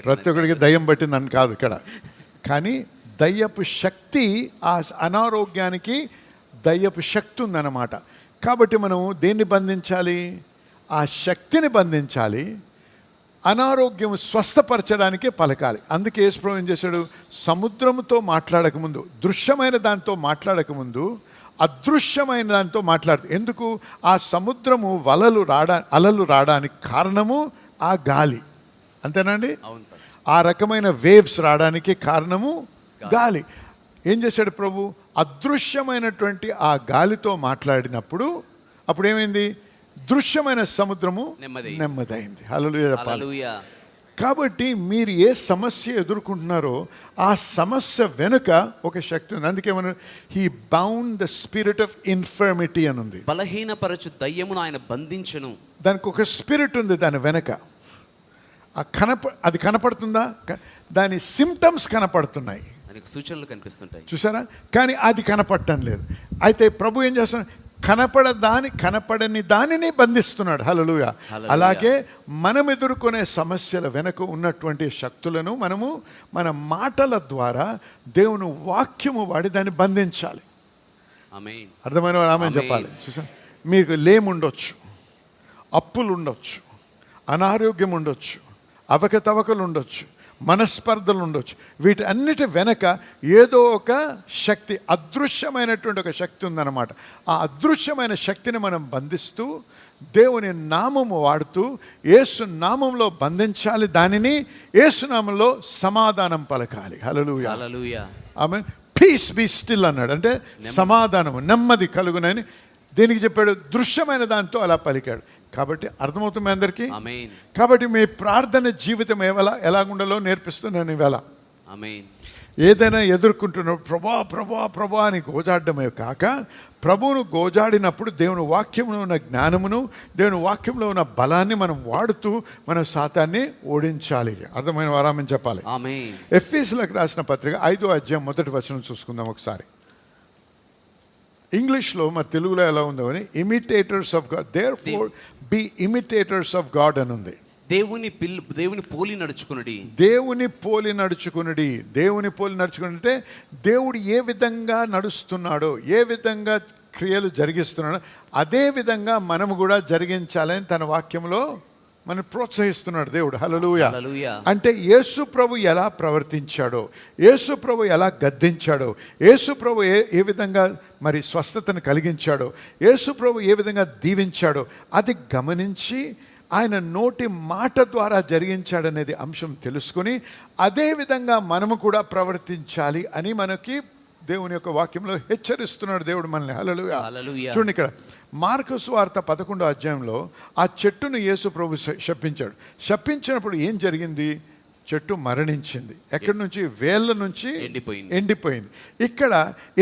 ప్రతి ఒక్కడికి దయ్యం పట్టిందని కాదు ఇక్కడ. కానీ దయ్యపు శక్తి, ఆ అనారోగ్యానికి దయ్యపు శక్తి ఉందన్నమాట. కాబట్టి మనం దేన్ని బంధించాలి? ఆ శక్తిని బంధించాలి. అనారోగ్యం స్వస్థపరచడానికే పలకాలి. అందుకే యేసుప్రభువు ఏం చేశాడు? సముద్రముతో మాట్లాడకముందు, దృశ్యమైన దాంతో మాట్లాడకముందు అదృశ్యమైన దాంతో మాట్లాడుతూ. ఎందుకు? ఆ సముద్రము అలలు రావడానికి కారణము ఆ గాలి, అంతేనండి? ఆ రకమైన వేవ్స్ రావడానికి కారణము గాలి. ఏం చేశాడు ప్రభు? అదృశ్యమైనటువంటి ఆ గాలితో మాట్లాడినప్పుడు అప్పుడు ఏమైంది? దృశ్యమైన సముద్రము నెమ్మదైంది. హల్లెలూయా. కాబట్టి మీరు ఏ సమస్య ఎదుర్కొంటున్నారో ఆ సమస్య వెనుక ఒక శక్తి ఉంది. అందుకే మనం he bound the spirit of infirmity అని ఉంది. బలహీనపరచు దయ్యమును ఆయన బంధించెను. దానికి ఒక స్పిరిట్ ఉంది దాని వెనుక. అది కనపడుతుందా? దాని సిమ్టమ్స్ కనపడుతున్నాయి, సూచనలు కనిపిస్తుంటాయి, చూసారా? కానీ అది కనపడటం లేదు. అయితే ప్రభు ఏం చేస్తున్నాడు? కనపడని దానిని బంధిస్తున్నాడు. హల్లెలూయా. అలాగే మనం ఎదుర్కొనే సమస్యల వెనుక ఉన్నటువంటి శక్తులను మనము మన మాటల ద్వారా దేవుని వాక్యము వాడి దాన్ని బంధించాలి. ఆమేన్. అర్థమైన వారు ఆమేన్ చెప్పాలి. చూసా, మీకు లేముండొచ్చు, అప్పులు ఉండొచ్చు, అనారోగ్యం ఉండొచ్చు, అవకతవకలు ఉండొచ్చు, మనస్పర్ధలు ఉండొచ్చు. వీటన్నిటి వెనక ఏదో ఒక శక్తి, అదృశ్యమైనటువంటి ఒక శక్తి ఉందన్నమాట. ఆ అదృశ్యమైన శక్తిని మనం బంధిస్తూ దేవుని నామము వాడుతూ యేసు నామంలో బంధించాలి. దానిని యేసు నామంలో సమాధానం పలకాలి. హల్లెలూయా. ఆమేన్. పీస్ బీ స్టిల్ అన్నాడు, అంటే సమాధానము, నెమ్మది కలుగునని దేనికి చెప్పాడు? దృశ్యమైన దాంతో అలా పలికాడు. కాబట్టి అర్థమవుతుంది అందరికీ. కాబట్టి మీ ప్రార్థన జీవితం ఎలాగుండాలో నేర్పిస్తున్నాను ఇవాళ. ఏదైనా ఎదుర్కొంటున్నప్పుడు ప్రభా ప్రభా ప్రభా అని గోజాడమే కాక, ప్రభువును గోజాడినప్పుడు దేవుని వాక్యంలో ఉన్న జ్ఞానమును, దేవుని వాక్యంలో ఉన్న బలాన్ని మనం వాడుతూ మనం సాతాన్ని ఓడించాలి. అర్థమైన వారామని చెప్పాలి. ఎఫెసీయులకు రాసిన పత్రిక 5వ అధ్యాయం 1వ వచనం చూసుకుందాం ఒకసారి. ఇంగ్లీష్లో మరి తెలుగులో ఎలా ఉందో అని, imitators of God, therefore be imitators of God అని ఉంది. దేవుని పోలి నడుచుకునుడి. దేవుని పోలి నడుచుకునుడి. దేవుని పోలి నడుచుకుంటే దేవుడు ఏ విధంగా నడుస్తున్నాడో, ఏ విధంగా క్రియలు జరిగిస్తున్నాడో అదే విధంగా మనము కూడా జరిగించాలని తన వాక్యంలో మనం ప్రోత్సహిస్తున్నాడు దేవుడు. హల్లెలూయా. అంటే యేసు ప్రభు ఎలా ప్రవర్తించాడో, యేసు ప్రభు ఎలా గద్దించాడో, యేసు ప్రభు ఏ విధంగా మరి స్వస్థతను కలిగించాడో, యేసు ప్రభు ఏ విధంగా దీవించాడో అది గమనించి ఆయన నోటి మాట ద్వారా జరిగించాడనేది అంశం తెలుసుకొని అదే విధంగా మనము కూడా ప్రవర్తించాలి అని మనకి దేవుని యొక్క వాక్యంలో హెచ్చరిస్తున్నాడు దేవుడు మనల్ని. హల్లెలూయా. చూడండి, ఇక్కడ మార్కు సువార్త 11వ అధ్యాయంలో ఆ చెట్టును యేసు ప్రభు శపించాడు. శపించినప్పుడు ఏం జరిగింది? చెట్టు మరణించింది. ఎక్కడి నుంచి? వేళ్ళ నుంచి ఎండిపోయింది. ఇక్కడ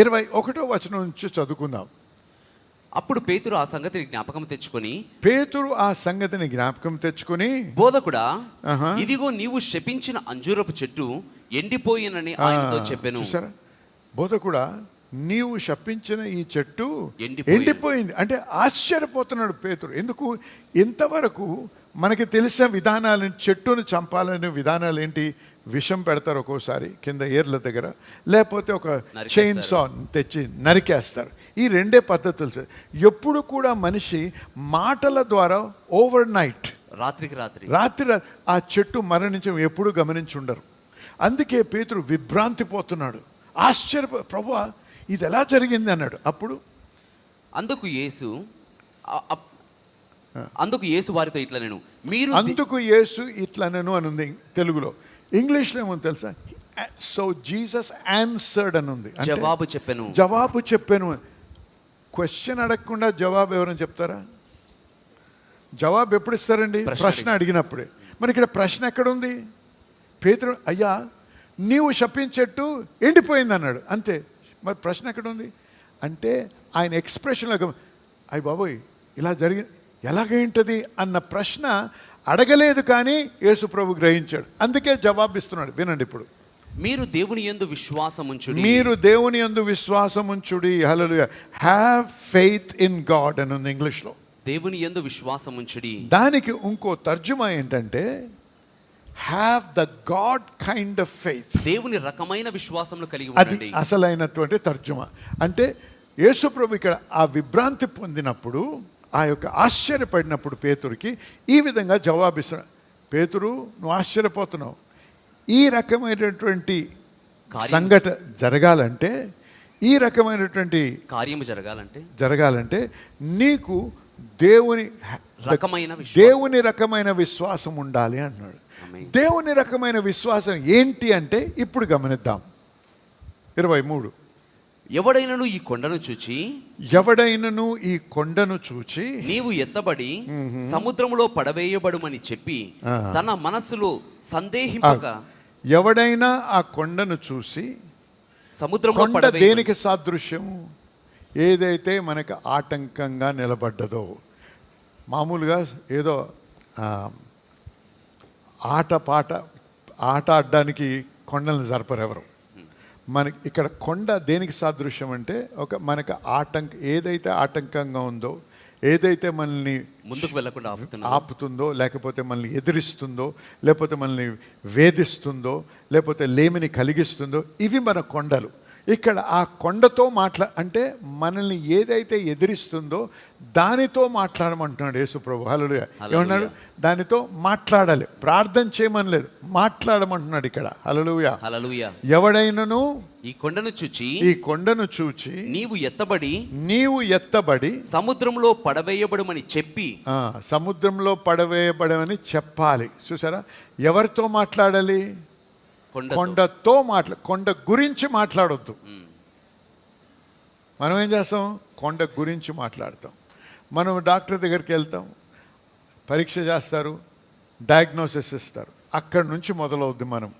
21వ వచనం నుంచి చదువుకుందాం. అప్పుడు పేతురు ఆ సంగతిని జ్ఞాపకం తెచ్చుకొని, బోధకుడా, ఇదిగో నీవు శపించిన అంజూరపు చెట్టు ఎండిపోయినని ఆయనతో చెప్పెను. చూసారా బోధకుడా, నీవు శపించిన ఈ చెట్టు ఎండిపోయింది. ఎండిపోయింది అంటే ఆశ్చర్యపోతున్నాడు పేతురు. ఎందుకు? ఇంతవరకు మనకి తెలిసిన విధానాలు, చెట్టును చంపాలనే విధానాలు ఏంటి? విషం పెడతారు ఒక్కోసారి కింద ఏర్ల దగ్గర, లేకపోతే ఒక చైన్ సా తెచ్చి నరికేస్తారు. ఈ రెండే పద్ధతులు. ఎప్పుడు కూడా మనిషి మాటల ద్వారా ఓవర్ నైట్, రాత్రి ఆ చెట్టు మరణించడం ఎప్పుడు గమనించి ఉండరు. అందుకే పేతురు విభ్రాంతి పోతున్నాడు. ప్రభువా ఇది ఎలా జరిగింది అన్నాడు. అప్పుడు అందుకు యేసు వారితో ఇట్లా నేను మీరు అందుకు యేసు ఇట్లా నేను అని ఉంది తెలుగులో. ఇంగ్లీష్లో ఏముంది తెలుసా? సో జీసస్ ఆన్సర్డ్ అని ఉంది. జవాబు చెప్పాను. క్వశ్చన్ అడగకుండా జవాబు ఎవరైనా చెప్తారా? జవాబు ఎప్పుడు ఇస్తారండి? ప్రశ్న అడిగినప్పుడే. మరి ఇక్కడ ప్రశ్న ఎక్కడుంది? పేతురు, అయ్యా నీవు శపించెట్టు ఎండిపోయింది అన్నాడు, అంతే. మరి ప్రశ్న ఎక్కడుంది అంటే ఆయన ఎక్స్ప్రెషన్లో అయ్య బాబోయ్ ఇలా జరిగింది ఎలాగేంటది అన్న ప్రశ్న అడగలేదు, కానీ యేసు ప్రభు గ్రహించాడు. అందుకే జవాబిస్తున్నాడు. వినండి ఇప్పుడు. మీరు దేవుని యందు విశ్వాసం ఉంచుడి. హల్లెలూయా. హ్యావ్ ఫెయిత్ ఇన్ గాడ్ అని ఉంది ఇంగ్లీష్లో. దేవుని యందు విశ్వాసం ఉంచుడి. దానికి ఇంకో తర్జుమా ఏంటంటే have the God kind of faith. దేవుని రకమైన విశ్వాసంలో కలిగి ఉండండి. అది అసలైనటువంటి తర్జుమా. అంటే యేసు ప్రభు ఇక్కడ ఆ విభ్రాంతి పొందినప్పుడు, ఆ యొక్క ఆశ్చర్యపడినప్పుడు పేతురుకి ఈ విధంగా జవాబిస్తున్నాడు. పేతురు, నువ్వు ఆశ్చర్యపోతున్నావు. ఈ రకమైనటువంటి సంఘటన జరగాలంటే, ఈ రకమైనటువంటి కార్యము జరగాలంటే నీకు దేవుని రకమైన విశ్వాసం ఉండాలి అన్నాడు. దేవుని రకమైన విశ్వాసం ఏంటి అంటే ఇప్పుడు గమనిద్దాం. 23. ఎవడైనను ఈ కొండను చూచి నీవు ఎత్తబడి సముద్రములో పడవేయబడుమని చెప్పి తన మనసులో సందేహింపక. ఎవడైనా ఆ కొండను చూసి, కొండ దేనికి సాదృశ్యము? ఏదైతే మనకు ఆటంకంగా నిలబడ్డదో. మామూలుగా ఏదో ఆట ఆడడానికి కొండలను జరపరు ఎవరు. మనకి ఇక్కడ కొండ దేనికి సాదృశ్యం అంటే మనకు ఏదైతే ఆటంకంగా ఉందో, ఏదైతే మనల్ని ముందుకు వెళ్ళకుండా ఆపుతుందో, లేకపోతే మనల్ని ఎదిరిస్తుందో, లేకపోతే మనల్ని వేధిస్తుందో, లేకపోతే లేమిని కలిగిస్తుందో, ఇవి మన కొండలు. ఇక్కడ ఆ కొండతో అంటే మనల్ని ఏదైతే ఎదిరిస్తుందో దానితో మాట్లాడమంటున్నాడు యేసు ప్రభు. హల్లెలూయా. ఏమన్నాడు? దానితో మాట్లాడాలి, ప్రార్థన చేయమనలేదు, మాట్లాడమంటున్నాడు ఇక్కడ. హల్లెలూయా. ఎవడైనను ఈ కొండను చూచి నీవు ఎత్తబడి సముద్రంలో పడవేయబడమని చెప్పి, సముద్రంలో పడవేయబడమని చెప్పాలి. చూసారా? ఎవరితో మాట్లాడాలి? కొండతో కొండ గురించి మాట్లాడొద్దు. మనం ఏం చేస్తాం? కొండ గురించి మాట్లాడతాం. మనం డాక్టర్ దగ్గరికి వెళ్తాం, పరీక్ష చేస్తారు, డయాగ్నోసిస్ ఇస్తారు. అక్కడి నుంచి మొదలవుద్ది. మనం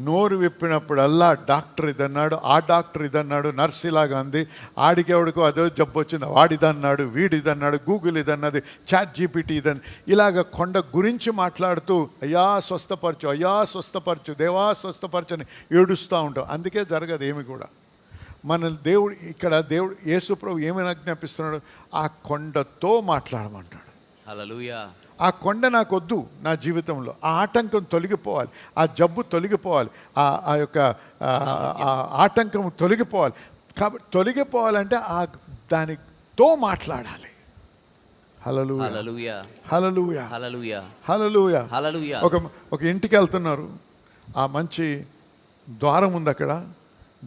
నోరు విప్పినప్పుడల్లా డాక్టర్ ఇదన్నాడు, ఆ డాక్టర్ ఇదన్నాడు, నర్స్ ఇలాగా అంది, ఆడికెవడికో అదో జబ్బు వచ్చింది, వాడిదన్నాడు, వీడిదన్నాడు, గూగుల్ ఇదన్నది, చాట్ జీపీటీ ఇదని, ఇలాగ కొండ గురించి మాట్లాడుతూ అయ్యా స్వస్థపరచు, దేవా స్వస్థపరచు అని ఏడుస్తూ ఉంటాం. అందుకే జరగదు ఏమి కూడా. మన దేవుడు యేసు ప్రభు ఏమైనా ఆజ్ఞాపిస్తున్నాడు? ఆ కొండతో మాట్లాడమంటాడు. హల్లెలూయా. ఆ కొండ నాకు వద్దు నా జీవితంలో. ఆ ఆటంకం తొలగిపోవాలి, ఆ జబ్బు తొలగిపోవాలి, ఆ యొక్క ఆటంకం తొలగిపోవాలి. కాబట్టి తొలగిపోవాలంటే దానితో మాట్లాడాలి. హల్లెలూయా. ఒక ఇంటికి వెళ్తున్నారు, ఆ మంచి ద్వారం ఉంది, అక్కడ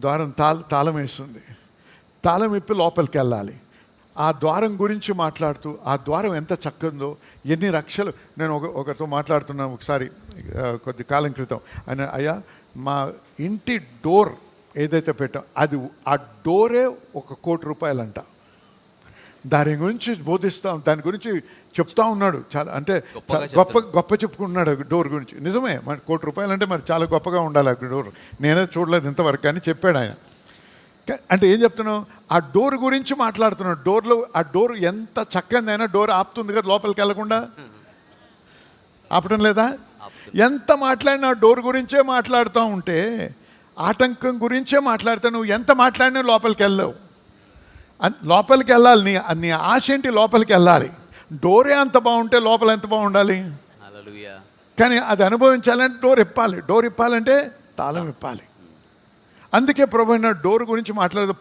ద్వారం తాళం వేస్తుంది. తాళం ఇప్పి లోపలికి వెళ్ళాలి. ఆ ద్వారం గురించి మాట్లాడుతూ, ఆ ద్వారం ఎంత చక్కదో, ఎన్ని రక్షలు. నేను ఒకరితో మాట్లాడుతున్నాను ఒకసారి కొద్ది కాలం క్రితం. ఆయన, అయ్యా మా ఇంటి డోర్ ఏదైతే పెట్టాం ఆ డోరే ₹1,00,00,000 అంట. దాని గురించి బోధిస్తాం, దాని గురించి చెప్తా ఉన్నాడు. చాలా అంటే గొప్ప చెప్పుకుంటున్నాడు డోర్ గురించి. నిజమే, మరి ₹1,00,00,000 అంటే మరి చాలా గొప్పగా ఉండాలి ఆ డోర్. నేనే చూడలేదు ఇంతవరకు అని చెప్పాడు ఆయన. అంటే ఏం చెప్తున్నావు? ఆ డోర్ గురించి మాట్లాడుతున్నాడు. ఆ డోర్ ఎంత చక్కదైనా డోర్ ఆపుతుంది కదా లోపలికి వెళ్ళకుండా. ఆపటం లేదా? ఎంత మాట్లాడినా డోర్ గురించే మాట్లాడుతూ ఉంటే, ఆటంకం గురించే మాట్లాడితే నువ్వు ఎంత మాట్లాడినా లోపలికి వెళ్ళవు. లోపలికి వెళ్ళాలి, నీ ఆశ ఏంటి? లోపలికి వెళ్ళాలి. డోరే అంత బాగుంటే లోపల ఎంత బాగుండాలి? హల్లెలూయా. కానీ అది అనుభవించాలంటే డోర్ ఇప్పాలి. డోర్ ఇప్పాలంటే తాళం ఇప్పాలి. అందుకే ప్రభు డోర్ గురించి మాట్లాడదు,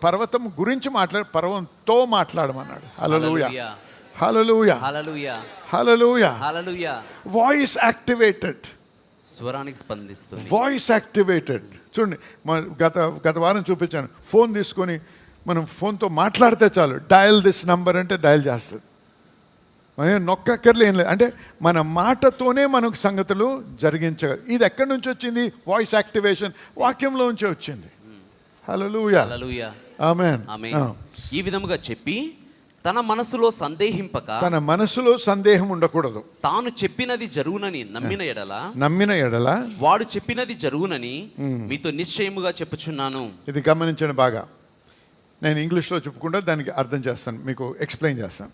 పర్వతం గురించి పర్వతంతో మాట్లాడమన్నాడు. హల్లెలూయా, హల్లెలూయా, హల్లెలూయా, హల్లెలూయా. హల్లెలూయా. వాయిస్ యాక్టివేటెడ్, స్వరానికి స్పందిస్తుంది. Voice activated. చూడండి, గత వారం చూపించాను. ఫోన్ తీసుకొని మనం ఫోన్తో మాట్లాడితే చాలు, డయల్ దిస్ నంబర్ అంటే డయల్ చేస్తుంది. నొక్కక్కర్లే, ఏం లేదు. అంటే మన మాటతోనే మనకు సంగతులు జరిగించగలరు. ఇది ఎక్కడి నుంచి వచ్చింది? వాయిస్ యాక్టివేషన్ వాక్యంలో నుంచి వచ్చింది. హల్లెలూయా, హల్లెలూయా, ఆమేన్. ఆమేన్. ఈ విధముగా చెప్పి తన మనసులో సందేహం ఉండకూడదు. తాను చెప్పినది జరుగునని నమ్మిన ఎడల వాడు చెప్పినది జరుగునని మీతో నిశ్చయముగా చెప్పుచున్నాను. ఇది గమనించండి బాగా. నేను ఇంగ్లీష్లో చెప్పుకుంటా, దానికి అర్థం చేస్తాను, మీకు ఎక్స్ప్లెయిన్ చేస్తాను.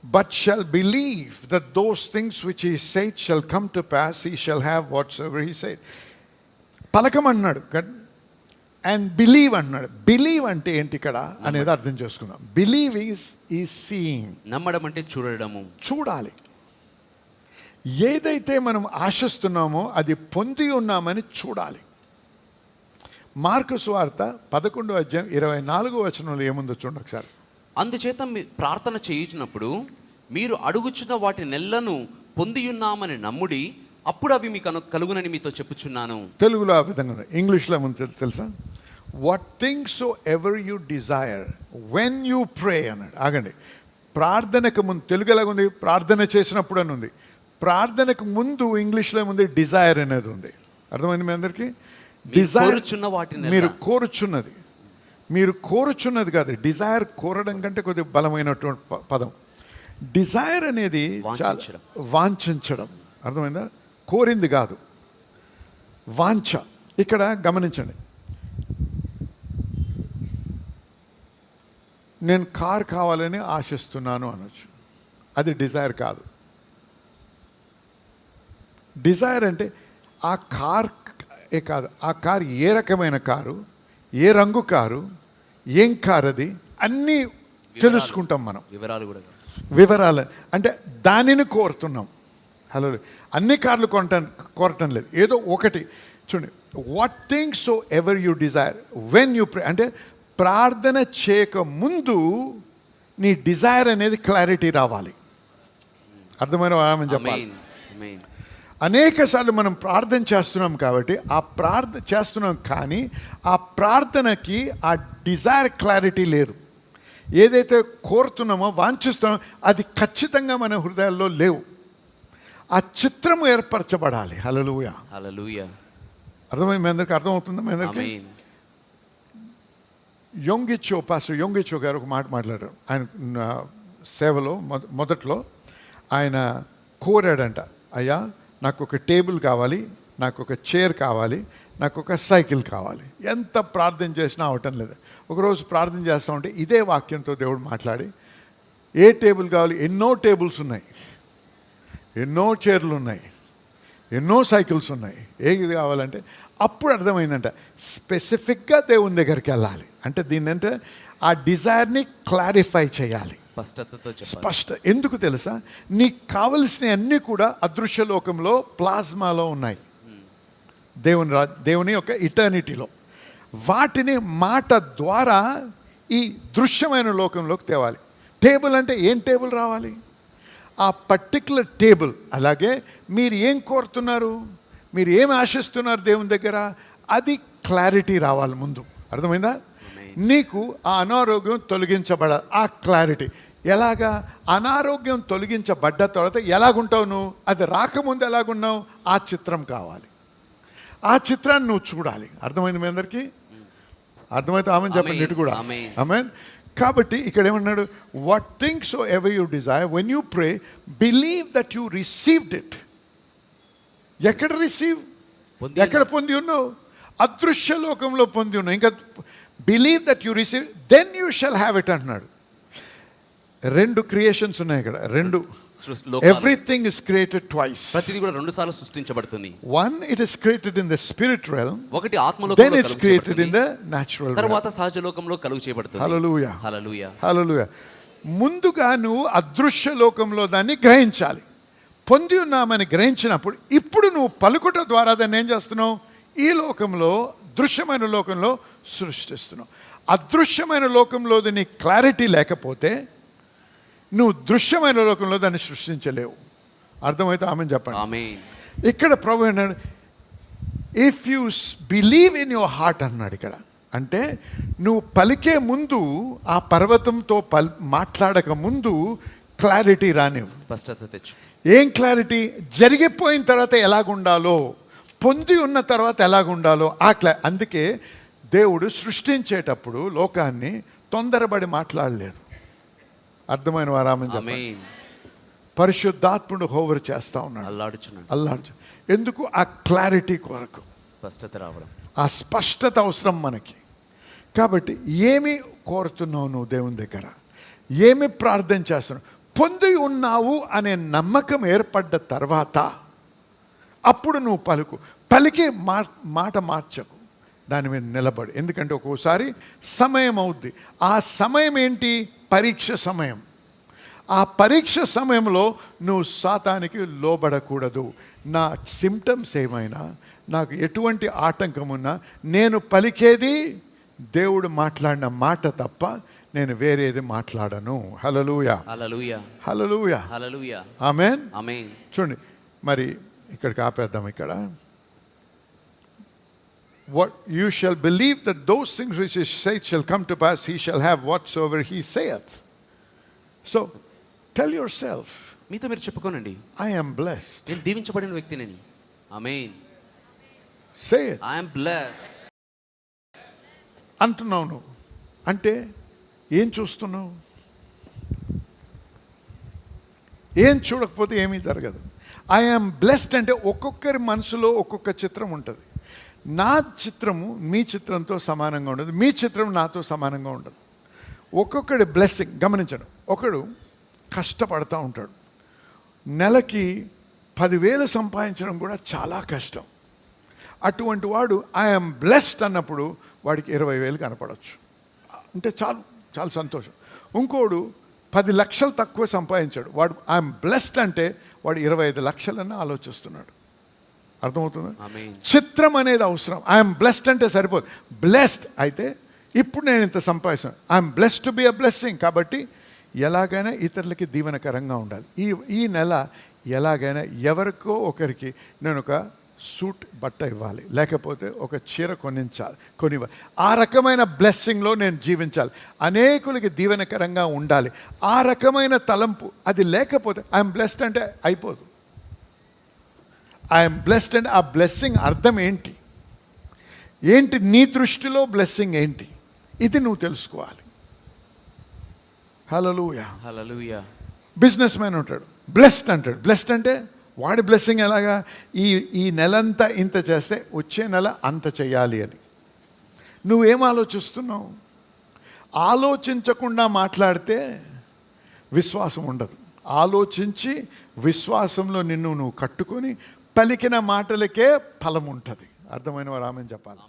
But shall believe that those things which he said shall come to pass, he shall have whatsoever he said. పలకమన్నాడు అండ్ బిలీవ్ అన్నాడు. బిలీవ్ అంటే ఏంటి ఇక్కడ అనేది అర్థం చేసుకుందాం. Believe is seeing. నమ్మడం అంటే చూడడము, చూడాలి. ఏదైతే మనం ఆశిస్తున్నామో అది పొంది ఉన్నామని చూడాలి. మార్కు సువార్త 11:24 ఏముందో చూడండి ఒకసారి. అందుచేత ప్రార్థన చేయుచున్నప్పుడు మీరు అడుగుచున్న వాటి నెల్లను పొందియున్నామని నమ్ముడి, అప్పుడు అవి మీకు కలుగునని మీతో చెప్పుచున్నాను. తెలుగులో ఆ విధంగా, ఇంగ్లీష్లో ఏముంది తెలుసా? What things soever you desire when you ప్రే అన్నాడు. ఆగండి, ప్రార్థనకు ముందు తెలుగు ఎలాగుంది? ప్రార్థన చేసినప్పుడు అని ఉంది. ప్రార్థనకు ముందు ఇంగ్లీష్లో ఏముంది? డిజైర్ అనేది ఉంది. అర్థమైంది మీ అందరికీ? డిజైర్ మీరు కోరుచున్నది, మీరు కోరుచున్నది కాదు. డిజైర్ కోరడం కంటే కొద్దిగా బలమైనటువంటి పదం. డిజైర్ అనేది వాంఛించడం. అర్థమైందా? కోరింది కాదు, వాంఛ. ఇక్కడ గమనించండి, నేను కార్ కావాలని ఆశిస్తున్నాను అనొచ్చు, అది డిజైర్ కాదు. డిజైర్ అంటే ఆ కార్ కాదు, ఆ కార్ ఏ రకమైన కారు, ఏ రంగు కారు, ఏం కారు, అది అన్నీ తెలుసుకుంటాం మనం. వివరాలు అంటే దానిని కోరుతున్నాం. హలో, అన్ని కార్లు కోరటం లేదు, ఏదో ఒకటి. చూడండి, what things soever you desire when you ప్రే అంటే ప్రార్థన చేయక ముందు నీ డిజైర్ అనేది క్లారిటీ రావాలి. అర్థమైన ఆమె చెప్పాలి. అనేక సార్లు మనం ప్రార్థన చేస్తున్నాం కాబట్టి చేస్తున్నాం, కానీ ఆ ప్రార్థనకి ఆ డిజైర్ క్లారిటీ లేదు. ఏదైతే కోరుతున్నామో, వాంఛిస్తున్నామో అది ఖచ్చితంగా మన హృదయాల్లో లేవు. ఆ చిత్రం ఏర్పరచబడాలి. హల్లెలూయా, హల్లెలూయా. అర్థమైంది మీ అందరికీ? అర్థమవుతుందా మీ అందరికీ? పాస్టర్ యొంగిచో గారు ఒక మాట మాట్లాడారు. ఆయన సేవలో మొదట్లో ఆయన కోరాడంట, అయ్యా నాకు ఒక టేబుల్ కావాలి, నాకు ఒక చైర్ కావాలి, నాకు ఒక సైకిల్ కావాలి. ఎంత ప్రార్థన చేసినా అవటం లేదు. ఒకరోజు ప్రార్థన చేస్తూ ఉంటే ఇదే వాక్యంతో దేవుడు మాట్లాడి, ఏ టేబుల్ కావాలి? ఎన్నో టేబుల్స్ ఉన్నాయి, ఎన్నో చైర్లు ఉన్నాయి, ఎన్నో సైకిల్స్ ఉన్నాయి, ఏది కావాలంటే అప్పుడు అర్థమైందంట, స్పెసిఫిక్గా దేవుని దగ్గరికి వెళ్ళాలి. అంటే దీన్ని అంటే ఆ డిజైర్ని క్లారిఫై చేయాలి, స్పష్ట. ఎందుకు తెలుసా? నీకు కావలసినవి అన్నీ కూడా అదృశ్య లోకంలో, ప్లాస్మాలో ఉన్నాయి, దేవుని యొక్క ఇటర్నిటీలో. వాటిని మాట ద్వారా ఈ దృశ్యమైన లోకంలోకి తేవాలి. టేబుల్ అంటే ఏం టేబుల్ రావాలి? ఆ పర్టికులర్ టేబుల్. అలాగే మీరు ఏం కోరుతున్నారు, మీరు ఏం ఆశిస్తున్నారు దేవుని దగ్గర, అది క్లారిటీ రావాలి ముందు. అర్థమైందా? నీకు ఆ అనారోగ్యం తొలగించబడాలి, ఆ క్లారిటీ. ఎలాగా? అనారోగ్యం తొలగించబడ్డ తర్వాత ఎలాగుంటావు నువ్వు, అది రాకముందు ఎలాగున్నావు, ఆ చిత్రం కావాలి. ఆ చిత్రాన్ని నువ్వు చూడాలి. అర్థమైంది మీ అందరికీ? అర్థమైతే ఆమెను చెప్పండి, ఇటు కూడా ఆమెన్. కాబట్టి ఇక్కడ ఏమన్నాడు? What things soever you desire when you pray believe that you received it. ఎక్కడ రిసీవ్, ఎక్కడ పొంది ఉన్నావు? అదృశ్య లోకంలో పొంది ఉన్నావు. ఇంకా believe that you receive then you shall have it అంటున్నాడు. రెండు క్రియేషన్స్ ఉన్నాయి ఇక్కడ, రెండు. లోకాలు. Everything is created twice. ప్రతిదీ కూడా రెండు సార్లు సృష్టించబడుతుంది. One, it is created in the spirit realm. ఒకటి ఆత్మలో, then it's created in the natural realm. తర్వాత సహజ లోకంలో కలుగు చేయబడుతుంది. హల్లెలూయా, హల్లెలూయా, హల్లెలూయా. ముందుగా నువ్వు అదృశ్య లోకంలో దాన్ని గ్రహించాలి. పొంది ఉన్నామని గ్రహించినప్పుడు ఇప్పుడు నువ్వు పలుకుట ద్వారా దాన్ని ఏం చేస్తున్నావు? ఈ లోకంలో, దృశ్యమైన లోకంలో సృష్టిస్తున్నావు. అదృశ్యమైన లోకంలో నీ క్లారిటీ లేకపోతే నువ్వు దృశ్యమైన లోకంలో దాన్ని సృష్టించలేవు. అర్థమైతే ఆమెను చెప్పండి. ఆమేన్. ఇక్కడ ప్రభు అన్నాడు, if you believe in your heart అన్నాడు ఇక్కడ. అంటే నువ్వు పలికే ముందు, ఆ పర్వతంతో మాట్లాడక ముందు క్లారిటీ రానివ్వు, స్పష్టత తెచ్చు. ఏం క్లారిటీ? జరిగిపోయిన తర్వాత ఎలాగుండాలో, పొంది ఉన్న తర్వాత ఎలాగుండాలో ఆ అందుకే దేవుడు సృష్టించేటప్పుడు లోకాన్ని తొందరపడి మాట్లాడలేదు. అర్థమైన వారామని చెప్పండి. పరిశుద్ధాత్ముడు హోవర్ చేస్తా ఉన్నాడు, అల్లాడుచు. ఎందుకు? ఆ క్లారిటీ కొరకు, స్పష్టత రావడం, ఆ స్పష్టత అవసరం మనకి. కాబట్టి ఏమి కోరుతున్నావు నువ్వు దేవుని దగ్గర? ఏమి ప్రార్థన చేస్తున్నావు? పొంది ఉన్నావు అనే నమ్మకం ఏర్పడ్డ తర్వాత అప్పుడు నువ్వు పలికి మాట మార్చకు, దాని మీద నిలబడు. ఎందుకంటే ఒక్కోసారి సమయం అవుద్ది. ఆ సమయం ఏంటి? పరీక్ష సమయం. ఆ పరీక్ష సమయంలో నువ్వు సాతానికి లోబడకూడదు. నా సిమ్టమ్స్ ఏమైనా, నాకు ఎటువంటి ఆటంకం ఉన్నా, నేను పలికేది దేవుడు మాట్లాడిన మాట తప్ప నేను వేరేది మాట్లాడను. హల్లెలూయా, హల్లెలూయా, హల్లెలూయా, హల్లెలూయా. ఆమేన్, ఆమేన్. చూడండి, మరి ఇక్కడికి ఆపేద్దాం. ఇక్కడ what you shall believe that those things which he said shall come to pass, he shall have whatsoever he saith. So tell yourself, మీతో మీరు చెప్పుకోనండి, I am blessed. నేను దీవించబడిన వ్యక్తిని. ఆమేన్. Say it. I am blessed. అంటున్నావు నువ్వు. అంటే ఏం చూస్తున్నావు? ఏం చూడకపోతే ఏమీ జరగదు. ఐ యామ్ బ్లెస్డ్ అంటే ఒక్కొక్కరి మనసులో ఒక్కొక్క చిత్రం ఉంటుంది. నా చిత్రము మీ చిత్రంతో సమానంగా ఉండదు, మీ చిత్రం నాతో సమానంగా ఉండదు. ఒక్కొక్కడి బ్లెస్సింగ్ గమనించండి. ఒకడు కష్టపడతా ఉంటాడు, నెలకి 10,000 సంపాదించడం కూడా చాలా కష్టం. అటువంటి వాడు ఐఎమ్ బ్లెస్డ్ అన్నప్పుడు వాడికి 20,000 కనపడవచ్చు, అంటే చాలు, చాలా సంతోషం. ఇంకోడు 10 లక్షలు తక్కువ సంపాదించాడు, వాడు ఐఎమ్ బ్లెస్డ్ అంటే వాడు 25 లక్షలన్నా ఆలోచిస్తున్నాడు. అర్థమవుతుంది? చిత్రం అనేది అవసరం. ఐఎమ్ బ్లెస్డ్ అంటే సరిపోదు. బ్లెస్డ్ అయితే ఇప్పుడు నేను ఇంత సంపాదిస్తాను, I'm blessed to be a blessing. కాబట్టి ఎలాగైనా ఇతరులకి దీవెనకరంగా ఉండాలి. ఈ నెల ఎలాగైనా ఎవరికో ఒకరికి నేను ఒక సూట్ బట్ట ఇవ్వాలి, లేకపోతే ఒక చీర కొనివ్వాలి. ఆ రకమైన బ్లెస్సింగ్లో నేను జీవించాలి, అనేకులకి దీవెనకరంగా ఉండాలి. ఆ రకమైన తలంపు అది లేకపోతే ఐఎమ్ బ్లెస్డ్ అంటే అయిపోదు. ఐఎమ్ బ్లెస్డ్ అంటే ఆ బ్లెస్సింగ్ అర్థం ఏంటి? నీ దృష్టిలో బ్లెస్సింగ్ ఏంటి? ఇది నువ్వు తెలుసుకోవాలి. హల్లెలూయా, హల్లెలూయా. బిజినెస్ మ్యాన్ ఉంటాడు, బ్లెస్డ్ అంటాడు. బ్లెస్డ్ అంటే వాడి బ్లెస్సింగ్ ఎలాగా? ఈ నెలంతా ఇంత చేస్తే వచ్చే నెల అంత చేయాలి అని. నువ్వేం ఆలోచిస్తున్నావు? ఆలోచించకుండా మాట్లాడితే విశ్వాసం ఉండదు. ఆలోచించి విశ్వాసంలో నువ్వు కట్టుకొని పలికిన మాటలకే ఫలం ఉంటుంది. అర్థమైన వారు ఆమెను చెప్పాలి.